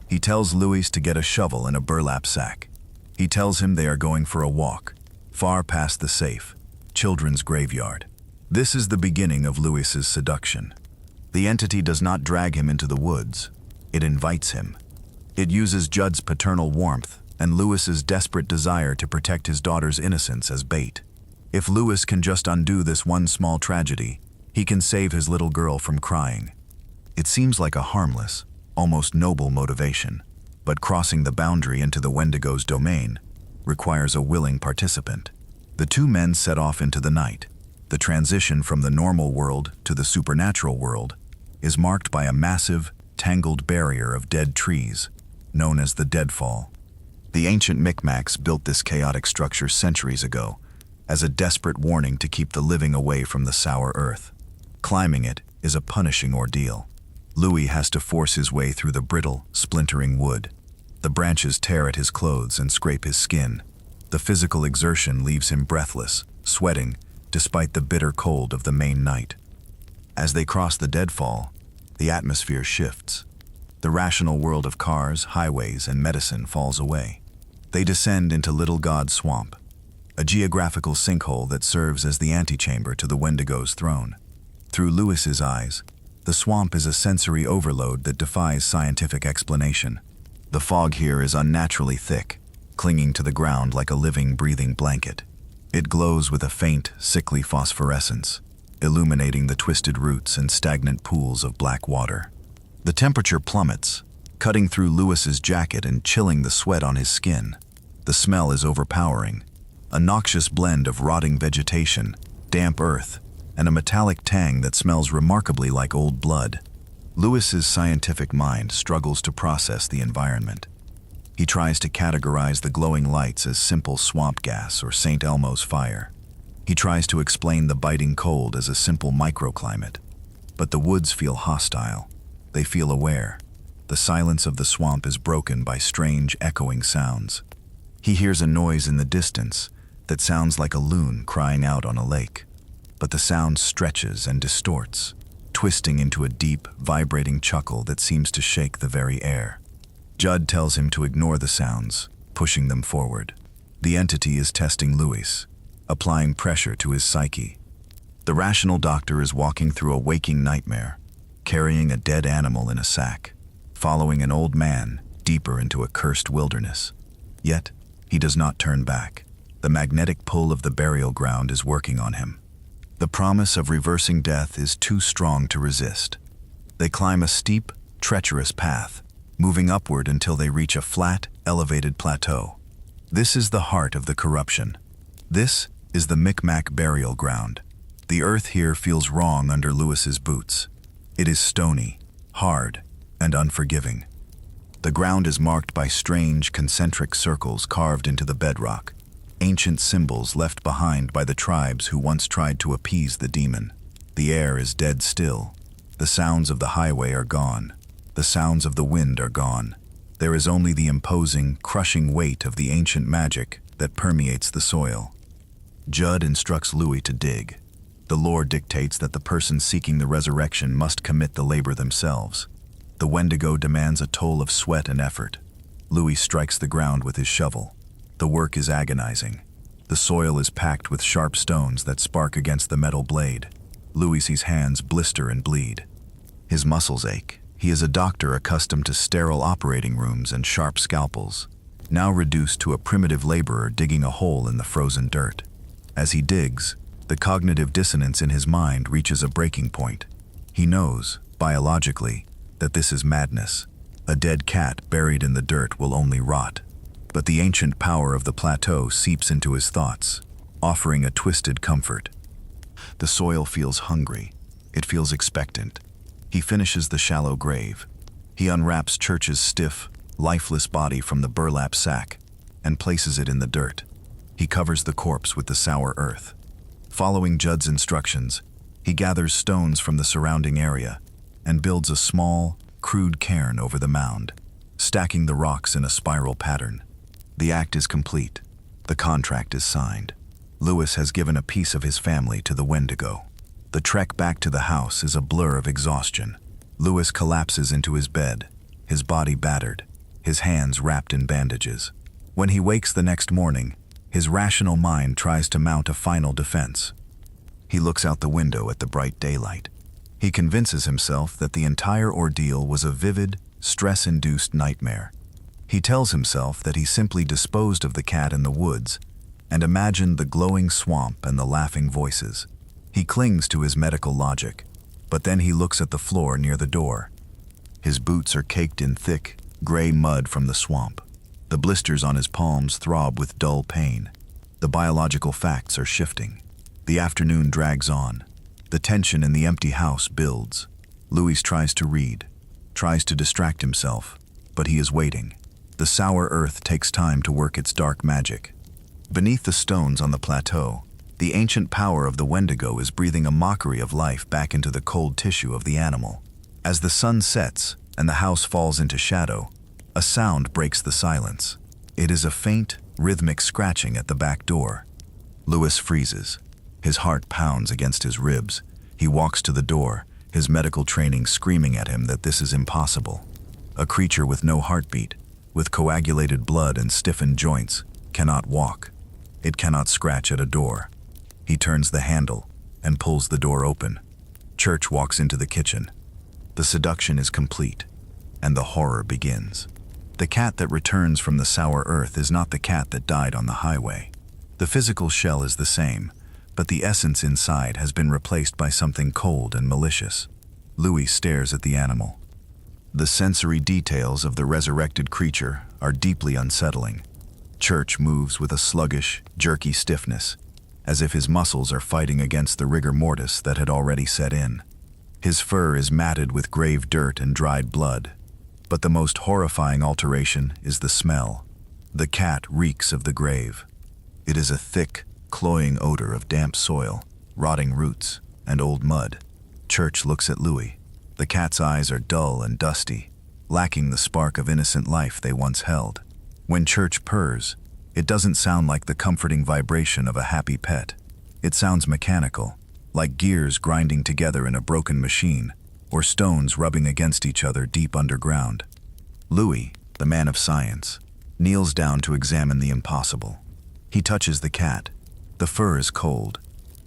He tells Louis to get a shovel and a burlap sack. He tells him they are going for a walk, far past the safe, children's graveyard. This is the beginning of Louis's seduction. The entity does not drag him into the woods. It invites him. It uses Judd's paternal warmth and Louis's desperate desire to protect his daughter's innocence as bait. If Louis can just undo this one small tragedy, he can save his little girl from crying. It seems like a harmless, almost noble motivation, but crossing the boundary into the Wendigo's domain requires a willing participant. The two men set off into the night, The transition from the normal world to the supernatural world is marked by a massive, tangled barrier of dead trees, known as the deadfall. The ancient Micmacs built this chaotic structure centuries ago as a desperate warning to keep the living away from the sour earth. Climbing it is a punishing ordeal. Louis has to force his way through the brittle, splintering wood. The branches tear at his clothes and scrape his skin. The physical exertion leaves him breathless, sweating, despite the bitter cold of the Maine night. As they cross the deadfall, the atmosphere shifts. The rational world of cars, highways, and medicine falls away. They descend into Little God's Swamp, a geographical sinkhole that serves as the antechamber to the Wendigo's throne. Through Lewis's eyes, the swamp is a sensory overload that defies scientific explanation. The fog here is unnaturally thick, clinging to the ground like a living, breathing blanket. It glows with a faint, sickly phosphorescence, illuminating the twisted roots and stagnant pools of black water. The temperature plummets, cutting through Lewis's jacket and chilling the sweat on his skin. The smell is overpowering, a noxious blend of rotting vegetation, damp earth, and a metallic tang that smells remarkably like old blood. Lewis's scientific mind struggles to process the environment. He tries to categorize the glowing lights as simple swamp gas or St. Elmo's fire. He tries to explain the biting cold as a simple microclimate. But the woods feel hostile. They feel aware. The silence of the swamp is broken by strange, echoing sounds. He hears a noise in the distance that sounds like a loon crying out on a lake. But the sound stretches and distorts, twisting into a deep, vibrating chuckle that seems to shake the very air. Judd tells him to ignore the sounds, pushing them forward. The entity is testing Louis, applying pressure to his psyche. The rational doctor is walking through a waking nightmare, carrying a dead animal in a sack, following an old man deeper into a cursed wilderness. Yet, he does not turn back. The magnetic pull of the burial ground is working on him. The promise of reversing death is too strong to resist. They climb a steep, treacherous path, moving upward until they reach a flat, elevated plateau. This is the heart of the corruption. This is the Micmac burial ground. The earth here feels wrong under Lewis's boots. It is stony, hard, and unforgiving. The ground is marked by strange, concentric circles carved into the bedrock, ancient symbols left behind by the tribes who once tried to appease the demon. The air is dead still. The sounds of the highway are gone. The sounds of the wind are gone. There is only the imposing, crushing weight of the ancient magic that permeates the soil. Judd instructs Louis to dig. The lore dictates that the person seeking the resurrection must commit the labor themselves. The Wendigo demands a toll of sweat and effort. Louis strikes the ground with his shovel. The work is agonizing. The soil is packed with sharp stones that spark against the metal blade. Louis's hands blister and bleed. His muscles ache. He is a doctor accustomed to sterile operating rooms and sharp scalpels, now reduced to a primitive laborer digging a hole in the frozen dirt. As he digs, the cognitive dissonance in his mind reaches a breaking point. He knows, biologically, that this is madness. A dead cat buried in the dirt will only rot. But the ancient power of the plateau seeps into his thoughts, offering a twisted comfort. The soil feels hungry. It feels expectant. He finishes the shallow grave. He unwraps Church's stiff, lifeless body from the burlap sack and places it in the dirt. He covers the corpse with the sour earth. Following Judd's instructions, he gathers stones from the surrounding area and builds a small, crude cairn over the mound, stacking the rocks in a spiral pattern. The act is complete. The contract is signed. Louis has given a piece of his family to the Wendigo. The trek back to the house is a blur of exhaustion. Louis collapses into his bed, his body battered, his hands wrapped in bandages. When he wakes the next morning, his rational mind tries to mount a final defense. He looks out the window at the bright daylight. He convinces himself that the entire ordeal was a vivid, stress-induced nightmare. He tells himself that he simply disposed of the cat in the woods and imagined the glowing swamp and the laughing voices. He clings to his medical logic, but then he looks at the floor near the door. His boots are caked in thick, gray mud from the swamp. The blisters on his palms throb with dull pain. The biological facts are shifting. The afternoon drags on. The tension in the empty house builds. Louis tries to read, tries to distract himself, but he is waiting. The sour earth takes time to work its dark magic. Beneath the stones on the plateau, the ancient power of the Wendigo is breathing a mockery of life back into the cold tissue of the animal. As the sun sets and the house falls into shadow, a sound breaks the silence. It is a faint, rhythmic scratching at the back door. Louis freezes. His heart pounds against his ribs. He walks to the door, his medical training screaming at him that this is impossible. A creature with no heartbeat, with coagulated blood and stiffened joints, cannot walk. It cannot scratch at a door. He turns the handle and pulls the door open. Church walks into the kitchen. The seduction is complete, and the horror begins. The cat that returns from the sour earth is not the cat that died on the highway. The physical shell is the same, but the essence inside has been replaced by something cold and malicious. Louis stares at the animal. The sensory details of the resurrected creature are deeply unsettling. Church moves with a sluggish, jerky stiffness, as if his muscles are fighting against the rigor mortis that had already set in. His fur is matted with grave dirt and dried blood. But the most horrifying alteration is the smell. The cat reeks of the grave. It is a thick, cloying odor of damp soil, rotting roots, and old mud. Church looks at Louis. The cat's eyes are dull and dusty, lacking the spark of innocent life they once held. When Church purrs, it doesn't sound like the comforting vibration of a happy pet. It sounds mechanical, like gears grinding together in a broken machine, or stones rubbing against each other deep underground. Louis, the man of science, kneels down to examine the impossible. He touches the cat. The fur is cold.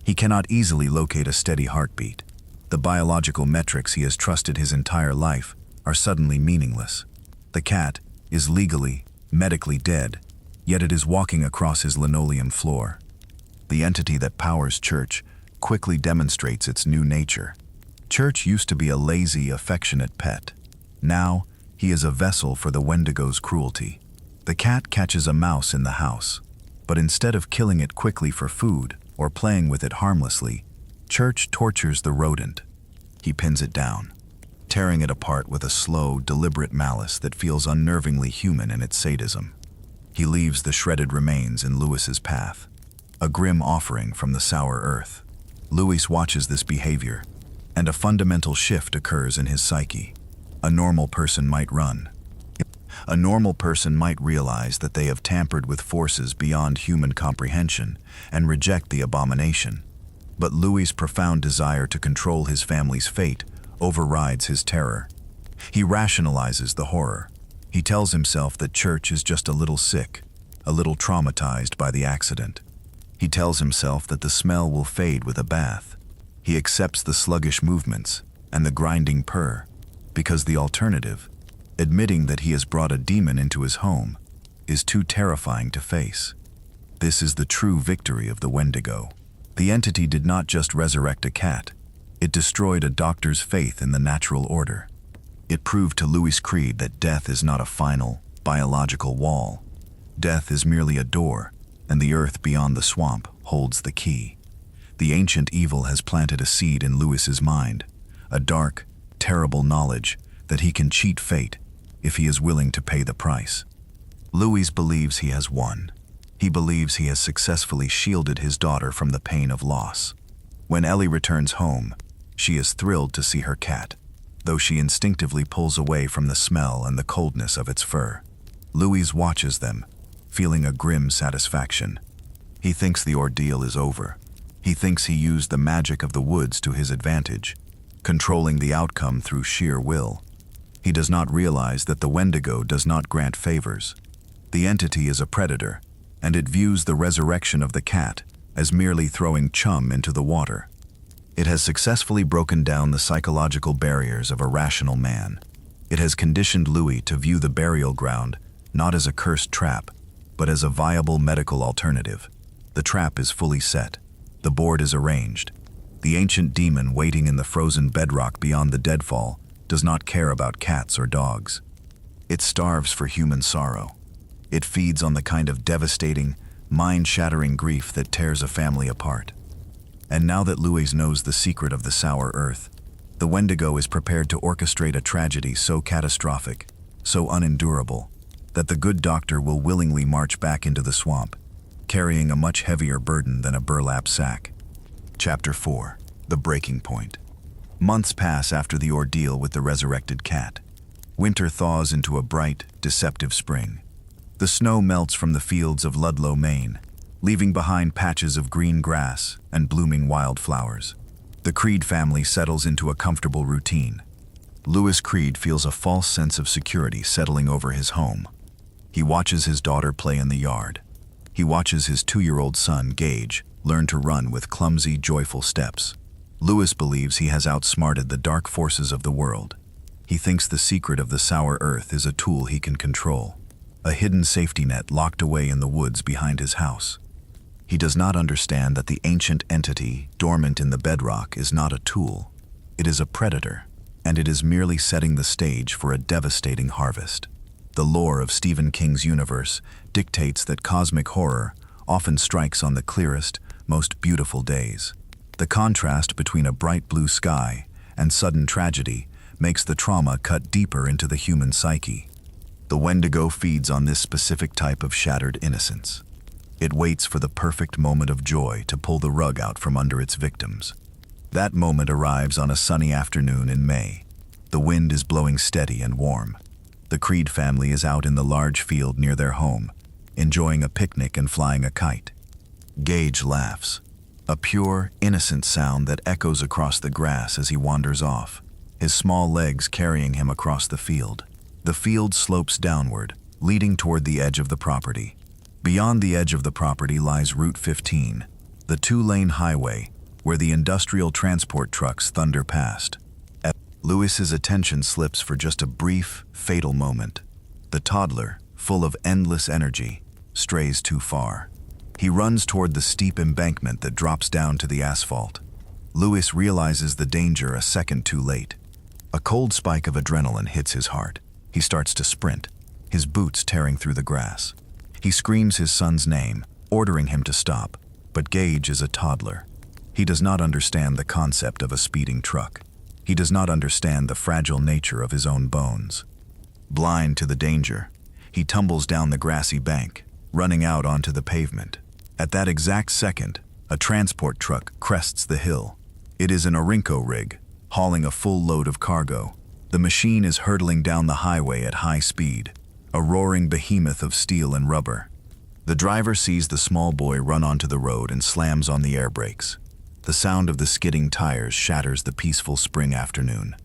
He cannot easily locate a steady heartbeat. The biological metrics he has trusted his entire life are suddenly meaningless. The cat is legally, medically dead, yet it is walking across his linoleum floor. The entity that powers Church quickly demonstrates its new nature. Church used to be a lazy, affectionate pet. Now, he is a vessel for the Wendigo's cruelty. The cat catches a mouse in the house, but instead of killing it quickly for food or playing with it harmlessly, Church tortures the rodent. He pins it down, tearing it apart with a slow, deliberate malice that feels unnervingly human in its sadism. He leaves the shredded remains in Louis's path, a grim offering from the sour earth. Louis watches this behavior, and a fundamental shift occurs in his psyche. A normal person might run. A normal person might realize that they have tampered with forces beyond human comprehension and reject the abomination. But Louis's profound desire to control his family's fate overrides his terror. He rationalizes the horror. He tells himself that Church is just a little sick, a little traumatized by the accident. He tells himself that the smell will fade with a bath. He accepts the sluggish movements and the grinding purr, because the alternative, admitting that he has brought a demon into his home, is too terrifying to face. This is the true victory of the Wendigo. The entity did not just resurrect a cat. It destroyed a doctor's faith in the natural order. It proved to Louis Creed that death is not a final, biological wall. Death is merely a door, and the earth beyond the swamp holds the key. The ancient evil has planted a seed in Louis's mind, a dark, terrible knowledge that he can cheat fate if he is willing to pay the price. Louis believes he has won. He believes he has successfully shielded his daughter from the pain of loss. When Ellie returns home, she is thrilled to see her cat, though she instinctively pulls away from the smell and the coldness of its fur. Louis watches them, feeling a grim satisfaction. He thinks the ordeal is over. He thinks he used the magic of the woods to his advantage, controlling the outcome through sheer will. He does not realize that the Wendigo does not grant favors. The entity is a predator, and it views the resurrection of the cat as merely throwing chum into the water. It has successfully broken down the psychological barriers of a rational man. It has conditioned Louis to view the burial ground not as a cursed trap, but as a viable medical alternative. The trap is fully set. The board is arranged. The ancient demon waiting in the frozen bedrock beyond the deadfall does not care about cats or dogs. It starves for human sorrow. It feeds on the kind of devastating, mind-shattering grief that tears a family apart. And now that Louis knows the secret of the sour earth, the Wendigo is prepared to orchestrate a tragedy so catastrophic, so unendurable, that the good doctor will willingly march back into the swamp, carrying a much heavier burden than a burlap sack. Chapter 4. The Breaking Point. Months pass after the ordeal with the resurrected cat. Winter thaws into a bright, deceptive spring. The snow melts from the fields of Ludlow, Maine, leaving behind patches of green grass and blooming wildflowers. The Creed family settles into a comfortable routine. Louis Creed feels a false sense of security settling over his home. He watches his daughter play in the yard. He watches his 2-year-old son, Gage, learn to run with clumsy, joyful steps. Louis believes he has outsmarted the dark forces of the world. He thinks the secret of the sour earth is a tool he can control, a hidden safety net locked away in the woods behind his house. He does not understand that the ancient entity dormant in the bedrock is not a tool. It is a predator, and it is merely setting the stage for a devastating harvest. The lore of Stephen King's universe dictates that cosmic horror often strikes on the clearest, most beautiful days. The contrast between a bright blue sky and sudden tragedy makes the trauma cut deeper into the human psyche. The Wendigo feeds on this specific type of shattered innocence. It waits for the perfect moment of joy to pull the rug out from under its victims. That moment arrives on a sunny afternoon in May. The wind is blowing steady and warm. The Creed family is out in the large field near their home, enjoying a picnic and flying a kite. Gage laughs, a pure, innocent sound that echoes across the grass as he wanders off, his small legs carrying him across the field. The field slopes downward, leading toward the edge of the property. Beyond the edge of the property lies Route 15, the 2-lane highway where the industrial transport trucks thunder past. Louis's attention slips for just a brief, fatal moment. The toddler, full of endless energy, strays too far. He runs toward the steep embankment that drops down to the asphalt. Louis realizes the danger a second too late. A cold spike of adrenaline hits his heart. He starts to sprint, his boots tearing through the grass. He screams his son's name, ordering him to stop, but Gage is a toddler. He does not understand the concept of a speeding truck. He does not understand the fragile nature of his own bones. Blind to the danger, he tumbles down the grassy bank, running out onto the pavement. At that exact second, a transport truck crests the hill. It is an Orinco rig, hauling a full load of cargo. The machine is hurtling down the highway at high speed, a roaring behemoth of steel and rubber. The driver sees the small boy run onto the road and slams on the air brakes. The sound of the skidding tires shatters the peaceful spring afternoon.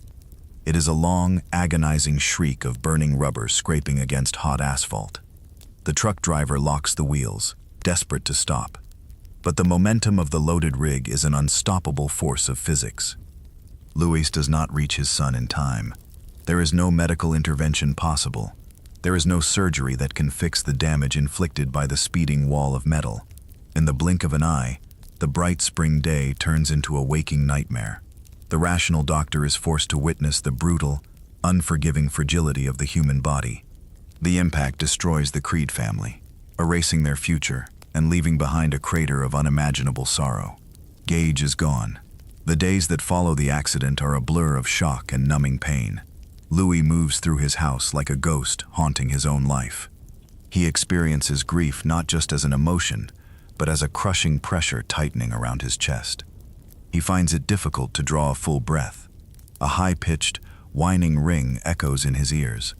It is a long, agonizing shriek of burning rubber scraping against hot asphalt. The truck driver locks the wheels, desperate to stop. But the momentum of the loaded rig is an unstoppable force of physics. Louis does not reach his son in time. There is no medical intervention possible. There is no surgery that can fix the damage inflicted by the speeding wall of metal. In the blink of an eye, the bright spring day turns into a waking nightmare. The rational doctor is forced to witness the brutal, unforgiving fragility of the human body. The impact destroys the Creed family, erasing their future and leaving behind a crater of unimaginable sorrow. Gage is gone. The days that follow the accident are a blur of shock and numbing pain. Louis moves through his house like a ghost haunting his own life. He experiences grief not just as an emotion, but as a crushing pressure tightening around his chest. He finds it difficult to draw a full breath. A high-pitched, whining ring echoes in his ears,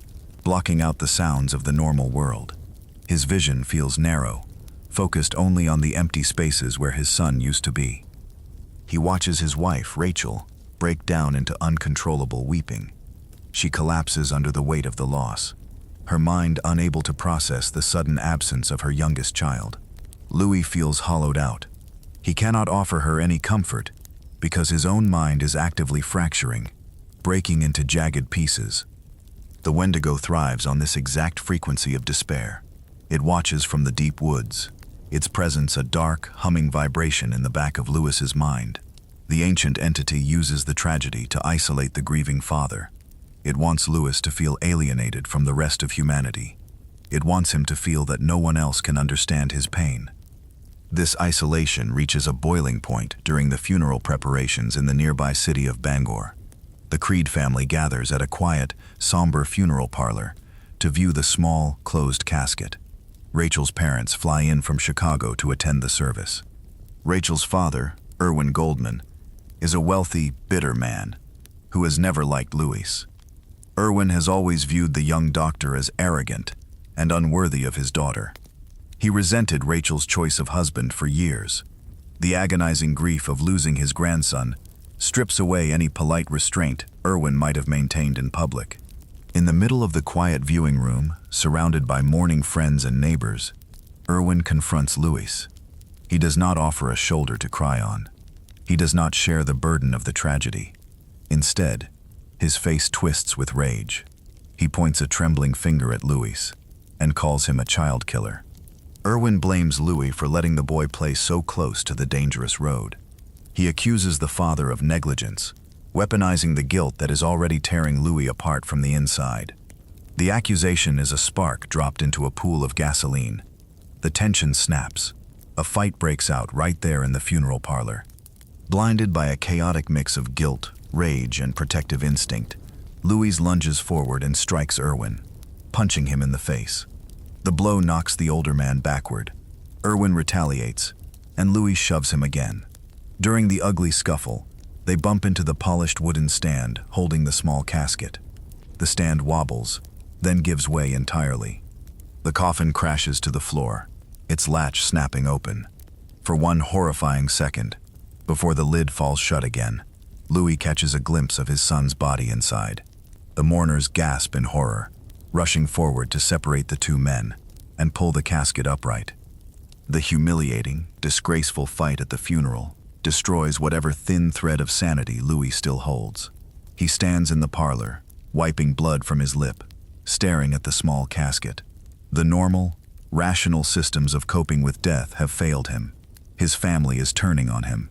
blocking out the sounds of the normal world. His vision feels narrow, focused only on the empty spaces where his son used to be. He watches his wife, Rachel, break down into uncontrollable weeping. She collapses under the weight of the loss, her mind unable to process the sudden absence of her youngest child. Louis feels hollowed out. He cannot offer her any comfort because his own mind is actively fracturing, breaking into jagged pieces. The Wendigo thrives on this exact frequency of despair. It watches from the deep woods, its presence a dark, humming vibration in the back of Louis's mind. The ancient entity uses the tragedy to isolate the grieving father. It wants Louis to feel alienated from the rest of humanity. It wants him to feel that no one else can understand his pain. This isolation reaches a boiling point during the funeral preparations in the nearby city of Bangor. The Creed family gathers at a quiet, somber funeral parlor to view the small, closed casket. Rachel's parents fly in from Chicago to attend the service. Rachel's father, Erwin Goldman, is a wealthy, bitter man who has never liked Louis. Erwin has always viewed the young doctor as arrogant and unworthy of his daughter. He resented Rachel's choice of husband for years. The agonizing grief of losing his grandson strips away any polite restraint Erwin might have maintained in public. In the middle of the quiet viewing room, surrounded by mourning friends and neighbors, Erwin confronts Louis. He does not offer a shoulder to cry on. He does not share the burden of the tragedy. Instead, his face twists with rage. He points a trembling finger at Louis and calls him a child killer. Erwin blames Louis for letting the boy play so close to the dangerous road. He accuses the father of negligence, weaponizing the guilt that is already tearing Louis apart from the inside. The accusation is a spark dropped into a pool of gasoline. The tension snaps. A fight breaks out right there in the funeral parlor. Blinded by a chaotic mix of guilt, rage, and protective instinct, Louis lunges forward and strikes Erwin, punching him in the face. The blow knocks the older man backward. Erwin retaliates, and Louis shoves him again. During the ugly scuffle, they bump into the polished wooden stand holding the small casket. The stand wobbles, then gives way entirely. The coffin crashes to the floor, its latch snapping open. For one horrifying second, before the lid falls shut again, Louis catches a glimpse of his son's body inside. The mourners gasp in horror, rushing forward to separate the two men and pull the casket upright. The humiliating, disgraceful fight at the funeral destroys whatever thin thread of sanity Louis still holds. He stands in the parlor, wiping blood from his lip, staring at the small casket. The normal, rational systems of coping with death have failed him. His family is turning on him.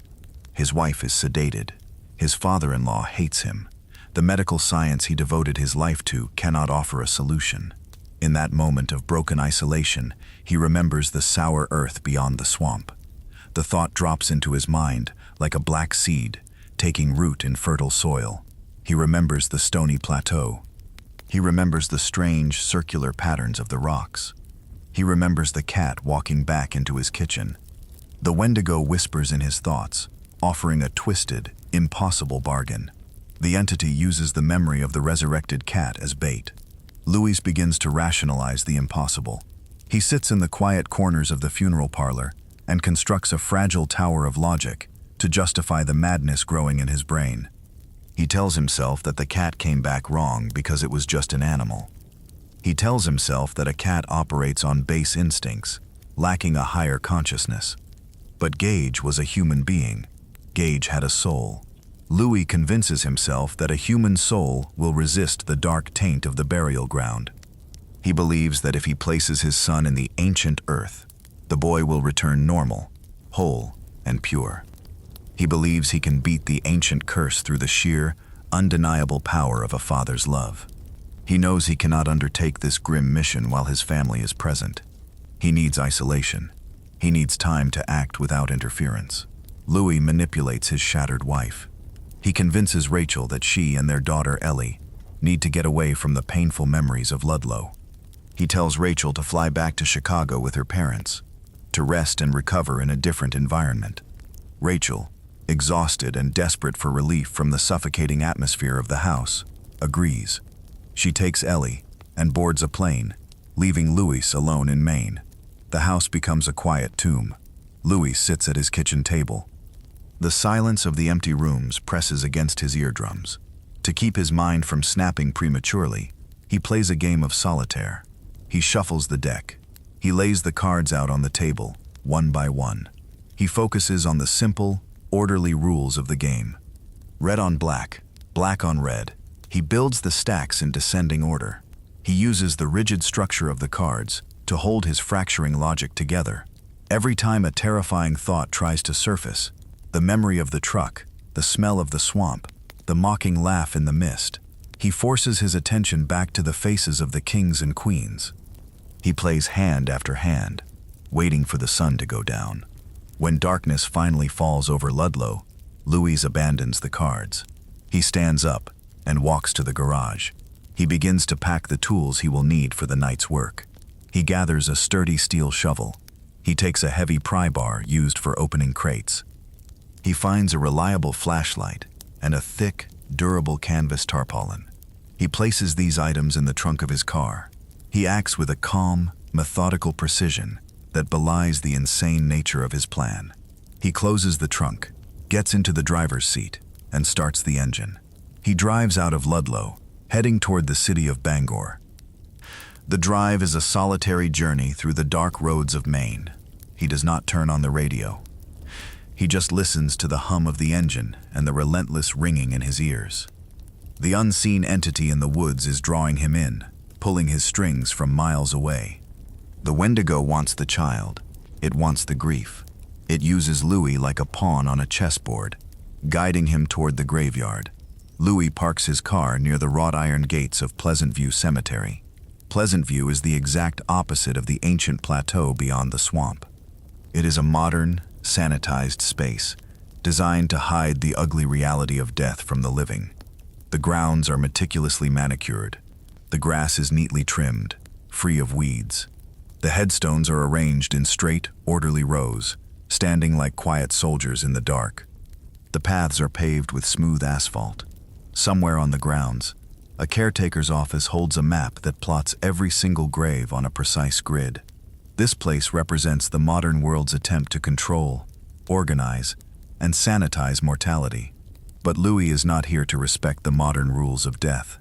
His wife is sedated. His father-in-law hates him. The medical science he devoted his life to cannot offer a solution. In that moment of broken isolation, he remembers the sour earth beyond the swamp. The thought drops into his mind like a black seed, taking root in fertile soil. He remembers the stony plateau. He remembers the strange, circular patterns of the rocks. He remembers the cat walking back into his kitchen. The Wendigo whispers in his thoughts, offering a twisted, impossible bargain. The entity uses the memory of the resurrected cat as bait. Louis begins to rationalize the impossible. He sits in the quiet corners of the funeral parlor and constructs a fragile tower of logic to justify the madness growing in his brain. He tells himself that the cat came back wrong because it was just an animal. He tells himself that a cat operates on base instincts, lacking a higher consciousness. But Gage was a human being. Gage had a soul. Louis convinces himself that a human soul will resist the dark taint of the burial ground. He believes that if he places his son in the ancient earth, the boy will return normal, whole, and pure. He believes he can beat the ancient curse through the sheer, undeniable power of a father's love. He knows he cannot undertake this grim mission while his family is present. He needs isolation. He needs time to act without interference. Louis manipulates his shattered wife. He convinces Rachel that she and their daughter Ellie need to get away from the painful memories of Ludlow. He tells Rachel to fly back to Chicago with her parents, to rest and recover in a different environment. Rachel, exhausted and desperate for relief from the suffocating atmosphere of the house, agrees. She takes Ellie and boards a plane, leaving Louis alone in Maine. The house becomes a quiet tomb. Louis sits at his kitchen table. The silence of the empty rooms presses against his eardrums. To keep his mind from snapping prematurely, he plays a game of solitaire. He shuffles the deck. He lays the cards out on the table, one by one. He focuses on the simple, orderly rules of the game. Red on black, black on red. He builds the stacks in descending order. He uses the rigid structure of the cards to hold his fracturing logic together. Every time a terrifying thought tries to surface, the memory of the truck, the smell of the swamp, the mocking laugh in the mist, he forces his attention back to the faces of the kings and queens. He plays hand after hand, waiting for the sun to go down. When darkness finally falls over Ludlow, Louis abandons the cards. He stands up and walks to the garage. He begins to pack the tools he will need for the night's work. He gathers a sturdy steel shovel. He takes a heavy pry bar used for opening crates. He finds a reliable flashlight and a thick, durable canvas tarpaulin. He places these items in the trunk of his car. He acts with a calm, methodical precision that belies the insane nature of his plan. He closes the trunk, gets into the driver's seat, and starts the engine. He drives out of Ludlow, heading toward the city of Bangor. The drive is a solitary journey through the dark roads of Maine. He does not turn on the radio. He just listens to the hum of the engine and the relentless ringing in his ears. The unseen entity in the woods is drawing him in, pulling his strings from miles away. The Wendigo wants the child. It wants the grief. It uses Louis like a pawn on a chessboard, guiding him toward the graveyard. Louis parks his car near the wrought iron gates of Pleasant View Cemetery. Pleasant View is the exact opposite of the ancient plateau beyond the swamp. It is a modern, sanitized space, designed to hide the ugly reality of death from the living. The grounds are meticulously manicured. The grass is neatly trimmed, free of weeds. The headstones are arranged in straight, orderly rows, standing like quiet soldiers in the dark. The paths are paved with smooth asphalt. Somewhere on the grounds, a caretaker's office holds a map that plots every single grave on a precise grid. This place represents the modern world's attempt to control, organize, and sanitize mortality. But Louis is not here to respect the modern rules of death.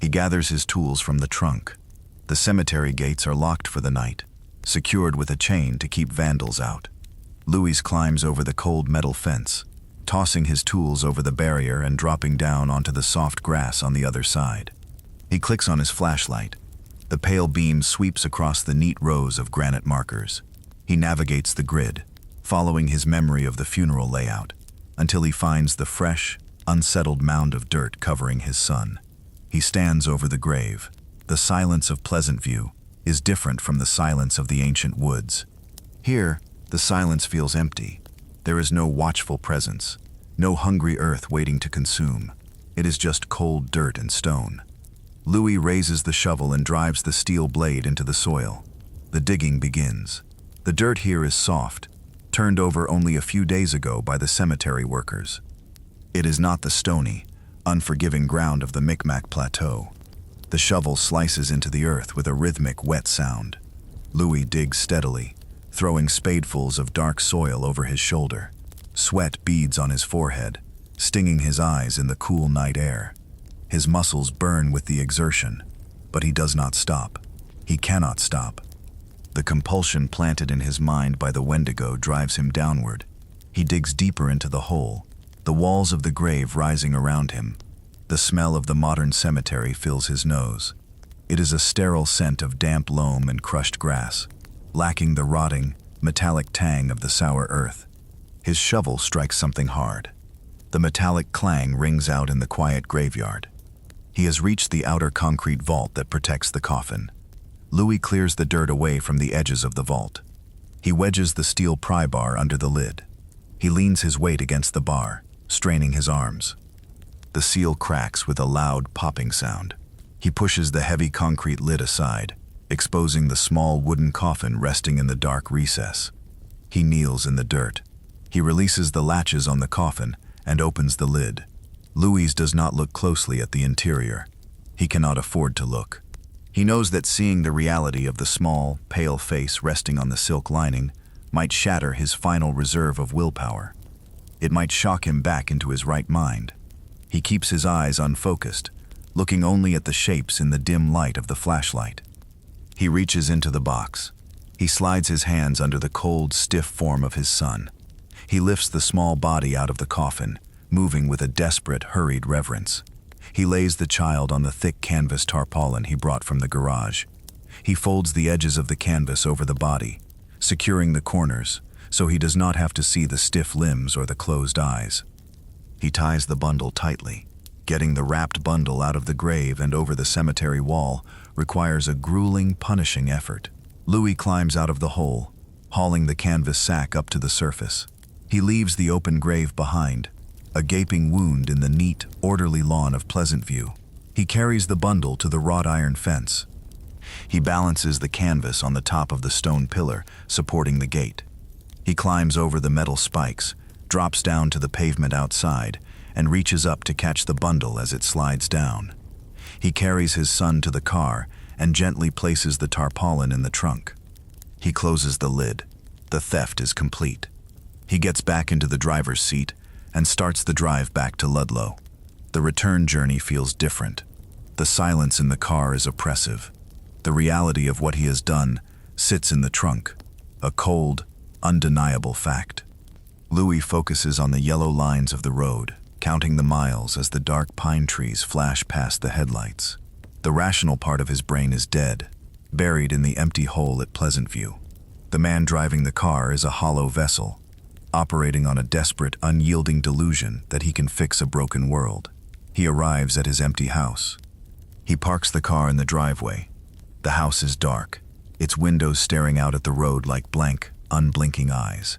He gathers his tools from the trunk. The cemetery gates are locked for the night, secured with a chain to keep vandals out. Louis climbs over the cold metal fence, tossing his tools over the barrier and dropping down onto the soft grass on the other side. He clicks on his flashlight. The pale beam sweeps across the neat rows of granite markers. He navigates the grid, following his memory of the funeral layout, until he finds the fresh, unsettled mound of dirt covering his son. He stands over the grave. The silence of Pleasant View is different from the silence of the ancient woods. Here, the silence feels empty. There is no watchful presence, no hungry earth waiting to consume. It is just cold dirt and stone. Louis raises the shovel and drives the steel blade into the soil. The digging begins. The dirt here is soft, turned over only a few days ago by the cemetery workers. It is not the stony, unforgiving ground of the Micmac Plateau. The shovel slices into the earth with a rhythmic, wet sound. Louis digs steadily, throwing spadefuls of dark soil over his shoulder. Sweat beads on his forehead, stinging his eyes in the cool night air. His muscles burn with the exertion, but he does not stop. He cannot stop. The compulsion planted in his mind by the Wendigo drives him downward. He digs deeper into the hole, the walls of the grave rising around him. The smell of the modern cemetery fills his nose. It is a sterile scent of damp loam and crushed grass, lacking the rotting, metallic tang of the sour earth. His shovel strikes something hard. The metallic clang rings out in the quiet graveyard. He has reached the outer concrete vault that protects the coffin. Louis clears the dirt away from the edges of the vault. He wedges the steel pry bar under the lid. He leans his weight against the bar, straining his arms. The seal cracks with a loud popping sound. He pushes the heavy concrete lid aside, exposing the small wooden coffin resting in the dark recess. He kneels in the dirt. He releases the latches on the coffin and opens the lid. Louis does not look closely at the interior. He cannot afford to look. He knows that seeing the reality of the small, pale face resting on the silk lining might shatter his final reserve of willpower. It might shock him back into his right mind. He keeps his eyes unfocused, looking only at the shapes in the dim light of the flashlight. He reaches into the box. He slides his hands under the cold, stiff form of his son. He lifts the small body out of the coffin, moving with a desperate, hurried reverence. He lays the child on the thick canvas tarpaulin he brought from the garage. He folds the edges of the canvas over the body, securing the corners so he does not have to see the stiff limbs or the closed eyes. He ties the bundle tightly. Getting the wrapped bundle out of the grave and over the cemetery wall requires a grueling, punishing effort. Louis climbs out of the hole, hauling the canvas sack up to the surface. He leaves the open grave behind, a gaping wound in the neat, orderly lawn of Pleasantview. He carries the bundle to the wrought iron fence. He balances the canvas on the top of the stone pillar, supporting the gate. He climbs over the metal spikes, drops down to the pavement outside, and reaches up to catch the bundle as it slides down. He carries his son to the car and gently places the tarpaulin in the trunk. He closes the lid. The theft is complete. He gets back into the driver's seat and starts the drive back to Ludlow. The return journey feels different. The silence in the car is oppressive. The reality of what he has done sits in the trunk, a cold, undeniable fact. Louis focuses on the yellow lines of the road, counting the miles as the dark pine trees flash past the headlights. The rational part of his brain is dead, buried in the empty hole at Pleasantview. The man driving the car is a hollow vessel, operating on a desperate, unyielding delusion that he can fix a broken world. He arrives at his empty house. He parks the car in the driveway. The house is dark, its windows staring out at the road like blank, unblinking eyes.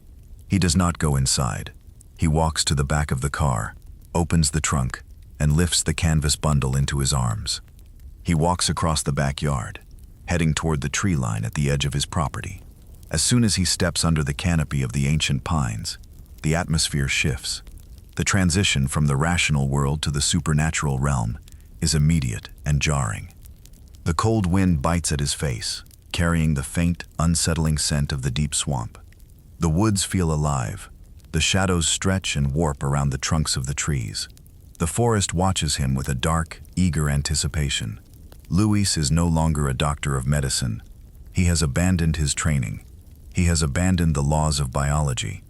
He does not go inside. He walks to the back of the car, opens the trunk, and lifts the canvas bundle into his arms. He walks across the backyard, heading toward the tree line at the edge of his property. As soon as he steps under the canopy of the ancient pines, the atmosphere shifts. The transition from the rational world to the supernatural realm is immediate and jarring. The cold wind bites at his face, carrying the faint, unsettling scent of the deep swamp. The woods feel alive. The shadows stretch and warp around the trunks of the trees. The forest watches him with a dark, eager anticipation. Louis is no longer a doctor of medicine. He has abandoned his training. He has abandoned the laws of biology.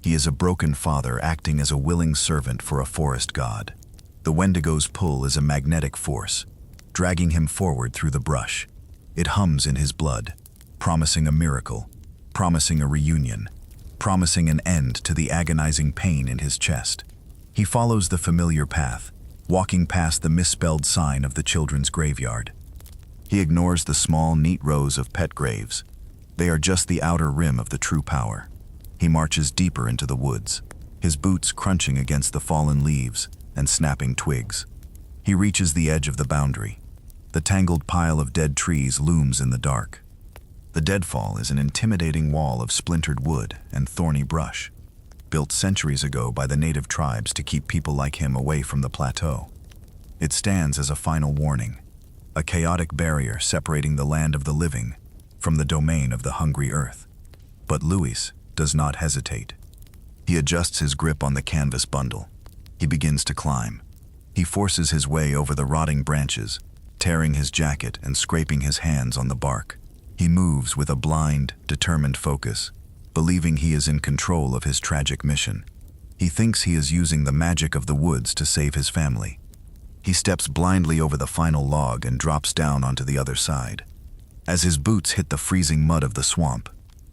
He is a broken father acting as a willing servant for a forest god. The Wendigo's pull is a magnetic force, dragging him forward through the brush. It hums in his blood, promising a miracle, promising a reunion, promising an end to the agonizing pain in his chest. He follows the familiar path, walking past the misspelled sign of the children's graveyard. He ignores the small, neat rows of pet graves. They are just the outer rim of the true power. He marches deeper into the woods, his boots crunching against the fallen leaves and snapping twigs. He reaches the edge of the boundary. The tangled pile of dead trees looms in the dark. The deadfall is an intimidating wall of splintered wood and thorny brush, built centuries ago by the native tribes to keep people like him away from the plateau. It stands as a final warning, a chaotic barrier separating the land of the living from the domain of the hungry earth. But Louis does not hesitate. He adjusts his grip on the canvas bundle. He begins to climb. He forces his way over the rotting branches, tearing his jacket and scraping his hands on the bark. He moves with a blind, determined focus, believing he is in control of his tragic mission. He thinks he is using the magic of the woods to save his family. He steps blindly over the final log and drops down onto the other side. As his boots hit the freezing mud of the swamp,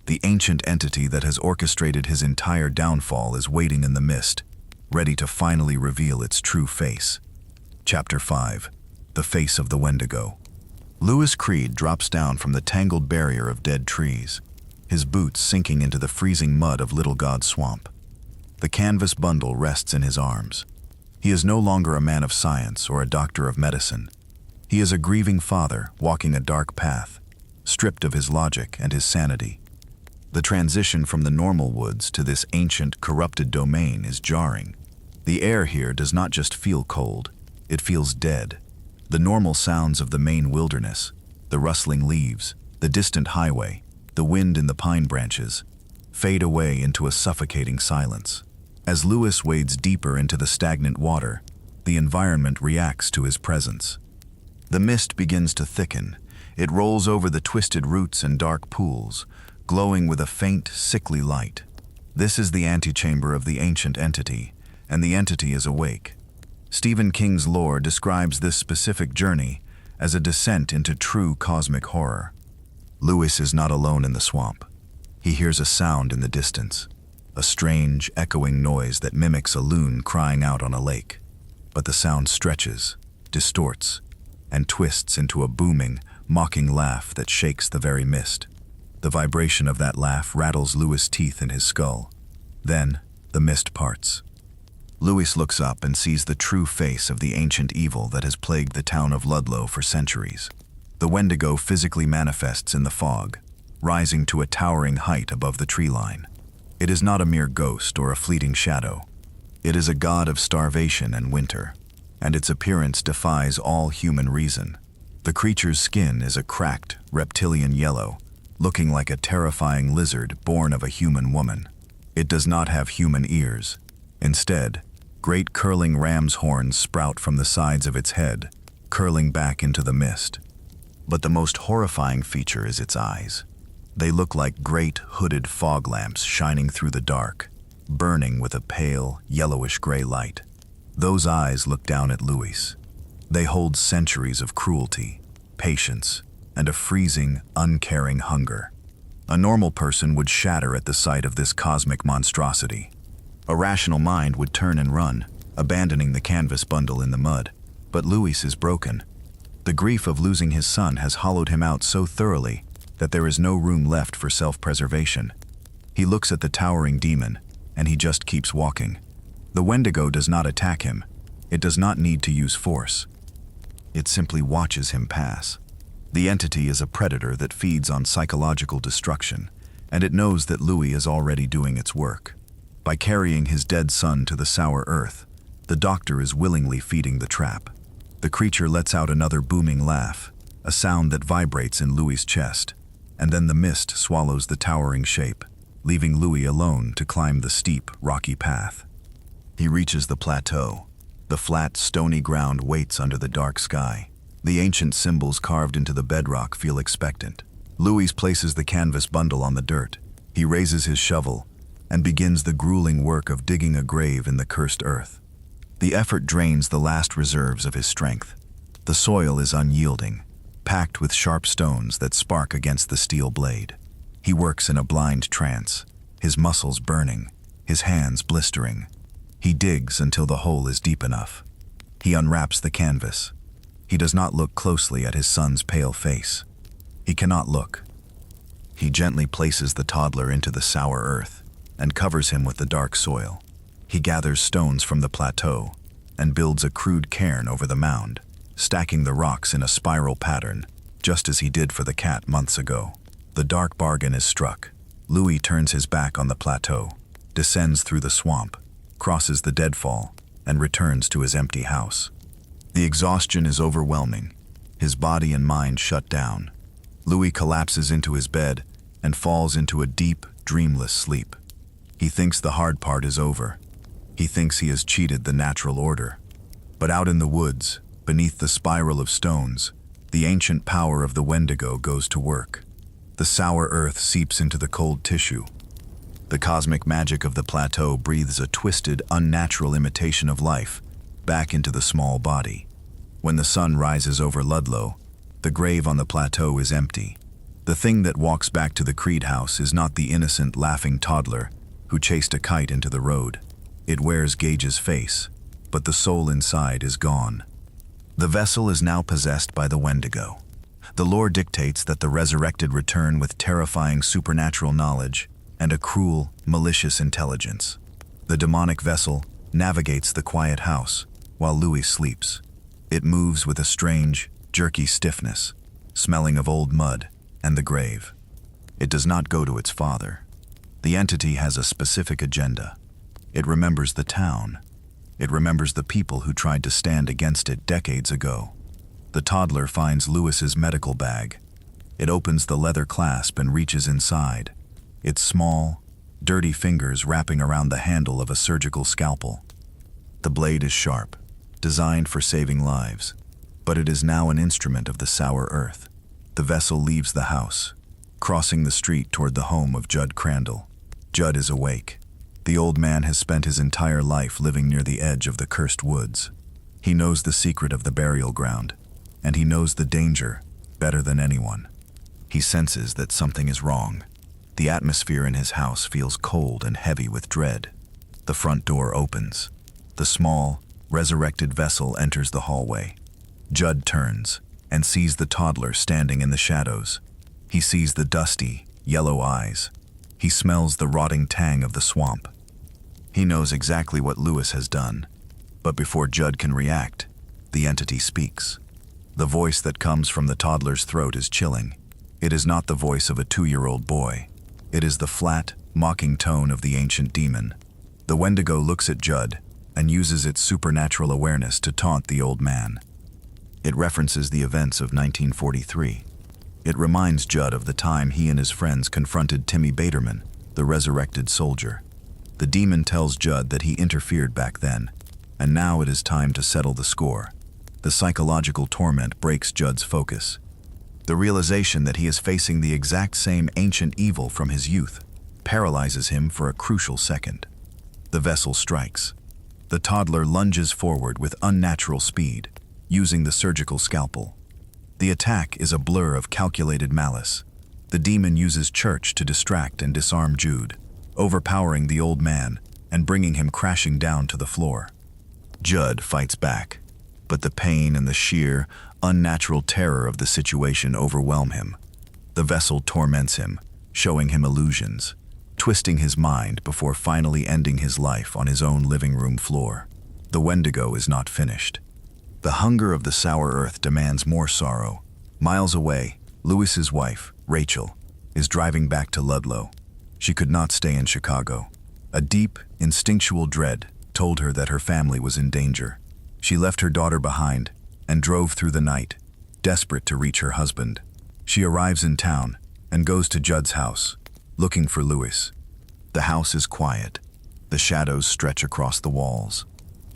the ancient entity that has orchestrated his entire downfall is waiting in the mist, ready to finally reveal its true face. Chapter 5. The Face of the Wendigo. Louis Creed drops down from the tangled barrier of dead trees, his boots sinking into the freezing mud of Little God Swamp. The canvas bundle rests in his arms. He is no longer a man of science or a doctor of medicine. He is a grieving father walking a dark path, stripped of his logic and his sanity. The transition from the normal woods to this ancient, corrupted domain is jarring. The air here does not just feel cold, it feels dead. The normal sounds of the Maine wilderness, the rustling leaves, the distant highway, the wind in the pine branches, fade away into a suffocating silence. As Louis wades deeper into the stagnant water, the environment reacts to his presence. The mist begins to thicken. It rolls over the twisted roots and dark pools, glowing with a faint, sickly light. This is the antechamber of the ancient entity, and the entity is awake. Stephen King's lore describes this specific journey as a descent into true cosmic horror. Louis is not alone in the swamp. He hears a sound in the distance, a strange, echoing noise that mimics a loon crying out on a lake. But the sound stretches, distorts, and twists into a booming, mocking laugh that shakes the very mist. The vibration of that laugh rattles Louis' teeth in his skull. Then, the mist parts. Louis looks up and sees the true face of the ancient evil that has plagued the town of Ludlow for centuries. The Wendigo physically manifests in the fog, rising to a towering height above the tree line. It is not a mere ghost or a fleeting shadow. It is a god of starvation and winter, and its appearance defies all human reason. The creature's skin is a cracked, reptilian yellow, looking like a terrifying lizard born of a human woman. It does not have human ears. Instead, great curling ram's horns sprout from the sides of its head, curling back into the mist. But the most horrifying feature is its eyes. They look like great hooded fog lamps shining through the dark, burning with a pale, yellowish-gray light. Those eyes look down at Louis. They hold centuries of cruelty, patience, and a freezing, uncaring hunger. A normal person would shatter at the sight of this cosmic monstrosity. A rational mind would turn and run, abandoning the canvas bundle in the mud. But Louis is broken. The grief of losing his son has hollowed him out so thoroughly that there is no room left for self-preservation. He looks at the towering demon, and he just keeps walking. The Wendigo does not attack him. It does not need to use force. It simply watches him pass. The entity is a predator that feeds on psychological destruction, and it knows that Louis is already doing its work. By carrying his dead son to the sour earth, the doctor is willingly feeding the trap. The creature lets out another booming laugh, a sound that vibrates in Louis' chest, and then the mist swallows the towering shape, leaving Louis alone to climb the steep, rocky path. He reaches the plateau. The flat, stony ground waits under the dark sky. The ancient symbols carved into the bedrock feel expectant. Louis places the canvas bundle on the dirt. He raises his shovel and begins the grueling work of digging a grave in the cursed earth. The effort drains the last reserves of his strength. The soil is unyielding, packed with sharp stones that spark against the steel blade. He works in a blind trance, his muscles burning, his hands blistering. He digs until the hole is deep enough. He unwraps the canvas. He does not look closely at his son's pale face. He cannot look. He gently places the toddler into the sour earth and covers him with the dark soil. He gathers stones from the plateau and builds a crude cairn over the mound, stacking the rocks in a spiral pattern, just as he did for the cat months ago. The dark bargain is struck. Louis turns his back on the plateau, descends through the swamp, crosses the deadfall, and returns to his empty house. The exhaustion is overwhelming. His body and mind shut down. Louis collapses into his bed and falls into a deep, dreamless sleep. He thinks the hard part is over. He thinks he has cheated the natural order. But out in the woods, beneath the spiral of stones, the ancient power of the Wendigo goes to work. The sour earth seeps into the cold tissue. The cosmic magic of the plateau breathes a twisted, unnatural imitation of life back into the small body. When the sun rises over Ludlow, the grave on the plateau is empty. The thing that walks back to the Creed house is not the innocent, laughing toddler who chased a kite into the road. It wears Gage's face, but the soul inside is gone. The vessel is now possessed by the Wendigo. The lore dictates that the resurrected return with terrifying supernatural knowledge and a cruel, malicious intelligence. The demonic vessel navigates the quiet house while Louis sleeps. It moves with a strange, jerky stiffness, smelling of old mud and the grave. It does not go to its father. The entity has a specific agenda. It remembers the town. It remembers the people who tried to stand against it decades ago. The toddler finds Louis's medical bag. It opens the leather clasp and reaches inside, its small, dirty fingers wrapping around the handle of a surgical scalpel. The blade is sharp, designed for saving lives, but it is now an instrument of the sour earth. The vessel leaves the house, crossing the street toward the home of Judd Crandall. Judd is awake. The old man has spent his entire life living near the edge of the cursed woods. He knows the secret of the burial ground, and he knows the danger better than anyone. He senses that something is wrong. The atmosphere in his house feels cold and heavy with dread. The front door opens. The small, resurrected vessel enters the hallway. Judd turns and sees the toddler standing in the shadows. He sees the dusty, yellow eyes. He smells the rotting tang of the swamp. He knows exactly what Lewis has done. But before Judd can react, the entity speaks. The voice that comes from the toddler's throat is chilling. It is not the voice of a 2-year-old boy. It is the flat, mocking tone of the ancient demon. The Wendigo looks at Judd and uses its supernatural awareness to taunt the old man. It references the events of 1943. It reminds Judd of the time he and his friends confronted Timmy Baderman, the resurrected soldier. The demon tells Judd that he interfered back then, and now it is time to settle the score. The psychological torment breaks Judd's focus. The realization that he is facing the exact same ancient evil from his youth paralyzes him for a crucial second. The vessel strikes. The toddler lunges forward with unnatural speed, using the surgical scalpel. The attack is a blur of calculated malice. The demon uses church to distract and disarm Judd, overpowering the old man and bringing him crashing down to the floor. Judd fights back, but the pain and the sheer, unnatural terror of the situation overwhelm him. The vessel torments him, showing him illusions, twisting his mind before finally ending his life on his own living room floor. The Wendigo is not finished. The hunger of the sour earth demands more sorrow. Miles away, Lewis's wife, Rachel, is driving back to Ludlow. She could not stay in Chicago. A deep, instinctual dread told her that her family was in danger. She left her daughter behind and drove through the night, desperate to reach her husband. She arrives in town and goes to Judd's house, looking for Lewis. The house is quiet. The shadows stretch across the walls.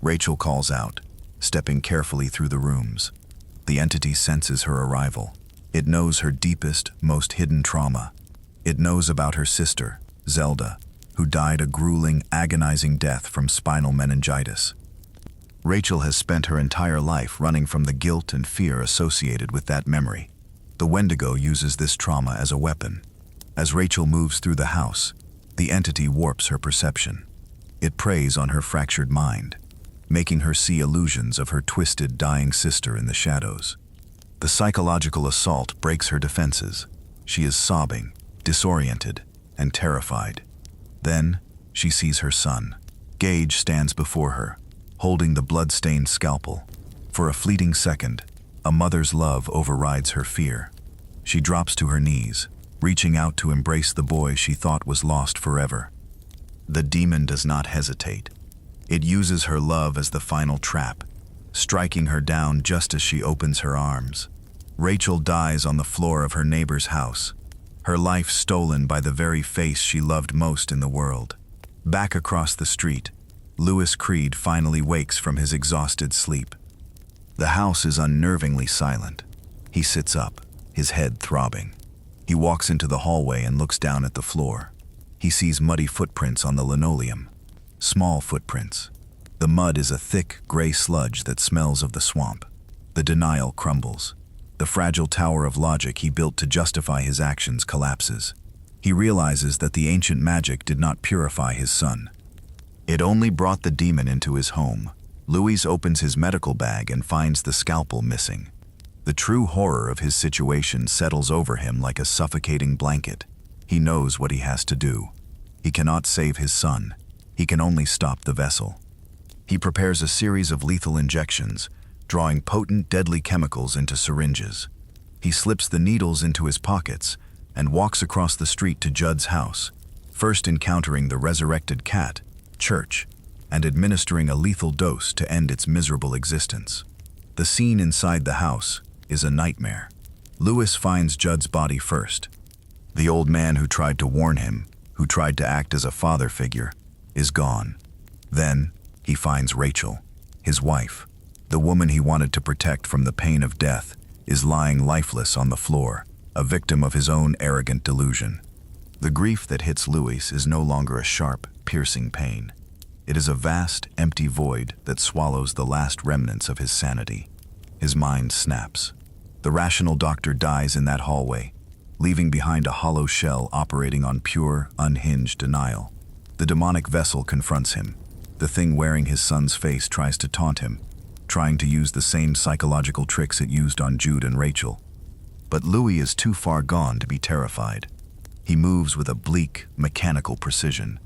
Rachel calls out, stepping carefully through the rooms. The entity senses her arrival. It knows her deepest, most hidden trauma. It knows about her sister, Zelda, who died a grueling, agonizing death from spinal meningitis. Rachel has spent her entire life running from the guilt and fear associated with that memory. The Wendigo uses this trauma as a weapon. As Rachel moves through the house, the entity warps her perception. It preys on her fractured mind, making her see illusions of her twisted, dying sister in the shadows. The psychological assault breaks her defenses. She is sobbing, disoriented, and terrified. Then, she sees her son. Gage stands before her, holding the blood-stained scalpel. For a fleeting second, a mother's love overrides her fear. She drops to her knees, reaching out to embrace the boy she thought was lost forever. The demon does not hesitate. It uses her love as the final trap, striking her down just as she opens her arms. Rachel dies on the floor of her neighbor's house, her life stolen by the very face she loved most in the world. Back across the street, Lewis Creed finally wakes from his exhausted sleep. The house is unnervingly silent. He sits up, his head throbbing. He walks into the hallway and looks down at the floor. He sees muddy footprints on the linoleum. Small footprints. The mud is a thick, gray sludge that smells of the swamp. The denial crumbles. The fragile tower of logic he built to justify his actions collapses. He realizes that the ancient magic did not purify his son. It only brought the demon into his home. Louis opens his medical bag and finds the scalpel missing. The true horror of his situation settles over him like a suffocating blanket. He knows what he has to do. He cannot save his son. He can only stop the vessel. He prepares a series of lethal injections, drawing potent, deadly chemicals into syringes. He slips the needles into his pockets and walks across the street to Judd's house, first encountering the resurrected cat, Church, and administering a lethal dose to end its miserable existence. The scene inside the house is a nightmare. Lewis finds Judd's body first. The old man who tried to warn him, who tried to act as a father figure, is gone. Then, he finds Rachel, his wife. The woman he wanted to protect from the pain of death is lying lifeless on the floor, a victim of his own arrogant delusion. The grief that hits Louis is no longer a sharp, piercing pain. It is a vast, empty void that swallows the last remnants of his sanity. His mind snaps. The rational doctor dies in that hallway, leaving behind a hollow shell operating on pure, unhinged denial. The demonic vessel confronts him. The thing wearing his son's face tries to taunt him, trying to use the same psychological tricks it used on Judd and Rachel. But Louis is too far gone to be terrified. He moves with a bleak, mechanical precision.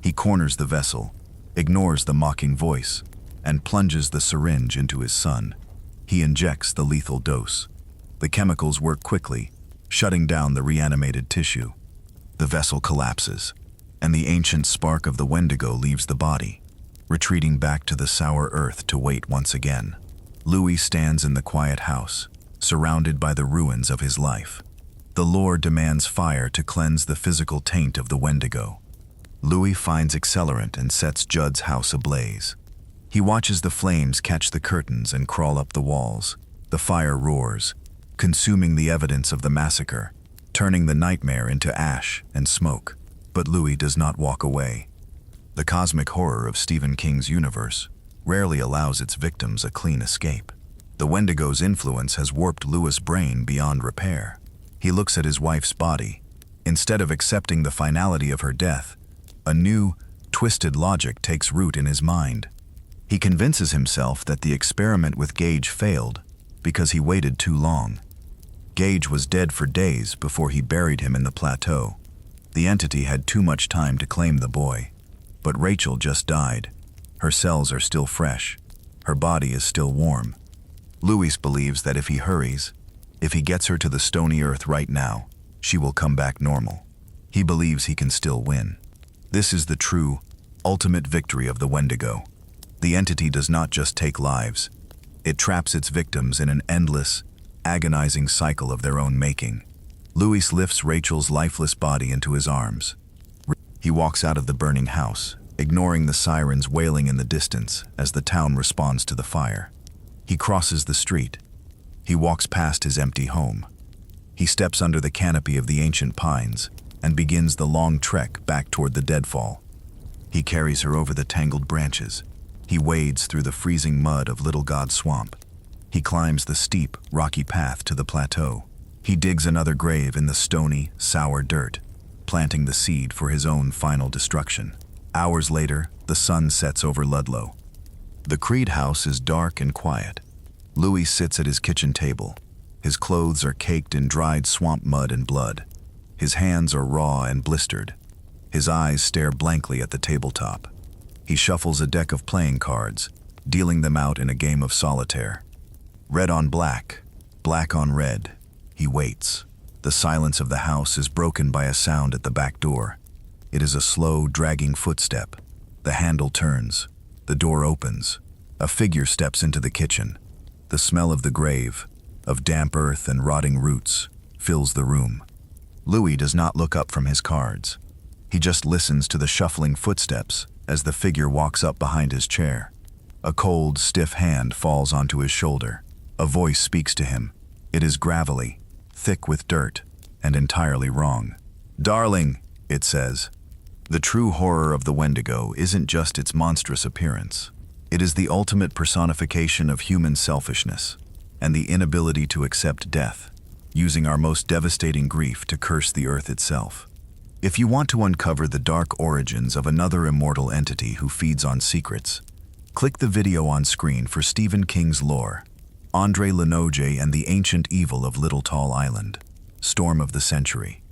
He corners the vessel, ignores the mocking voice, and plunges the syringe into his son. He injects the lethal dose. The chemicals work quickly, shutting down the reanimated tissue. The vessel collapses, and the ancient spark of the Wendigo leaves the body, retreating back to the sour earth to wait once again. Louis stands in the quiet house, surrounded by the ruins of his life. The lore demands fire to cleanse the physical taint of the Wendigo. Louis finds accelerant and sets Judd's house ablaze. He watches the flames catch the curtains and crawl up the walls. The fire roars, consuming the evidence of the massacre, turning the nightmare into ash and smoke. But Louis does not walk away. The cosmic horror of Stephen King's universe rarely allows its victims a clean escape. The Wendigo's influence has warped Louis' brain beyond repair. He looks at his wife's body. Instead of accepting the finality of her death, a new, twisted logic takes root in his mind. He convinces himself that the experiment with Gage failed because he waited too long. Gage was dead for days before he buried him in the plateau. The entity had too much time to claim the boy. But Rachel just died. Her cells are still fresh. Her body is still warm. Louis believes that if he hurries, if he gets her to the stony earth right now, she will come back normal. He believes he can still win. This is the true, ultimate victory of the Wendigo. The entity does not just take lives. It traps its victims in an endless, agonizing cycle of their own making. Louis lifts Rachel's lifeless body into his arms. He walks out of the burning house, ignoring the sirens wailing in the distance as the town responds to the fire. He crosses the street. He walks past his empty home. He steps under the canopy of the ancient pines and begins the long trek back toward the deadfall. He carries her over the tangled branches. He wades through the freezing mud of Little God Swamp. He climbs the steep, rocky path to the plateau. He digs another grave in the stony, sour dirt, planting the seed for his own final destruction. Hours later, the sun sets over Ludlow. The Creed house is dark and quiet. Louis sits at his kitchen table. His clothes are caked in dried swamp mud and blood. His hands are raw and blistered. His eyes stare blankly at the tabletop. He shuffles a deck of playing cards, dealing them out in a game of solitaire. Red on black, black on red. He waits. The silence of the house is broken by a sound at the back door. It is a slow, dragging footstep. The handle turns. The door opens. A figure steps into the kitchen. The smell of the grave, of damp earth and rotting roots, fills the room. Louis does not look up from his cards. He just listens to the shuffling footsteps as the figure walks up behind his chair. A cold, stiff hand falls onto his shoulder. A voice speaks to him. It is gravelly, thick with dirt, and entirely wrong. "Darling," it says. The true horror of the Wendigo isn't just its monstrous appearance. It is the ultimate personification of human selfishness and the inability to accept death, using our most devastating grief to curse the earth itself. If you want to uncover the dark origins of another immortal entity who feeds on secrets, click the video on screen for Stephen King's lore, Andre Lenoge and the Ancient Evil of Little Tall Island, Storm of the Century.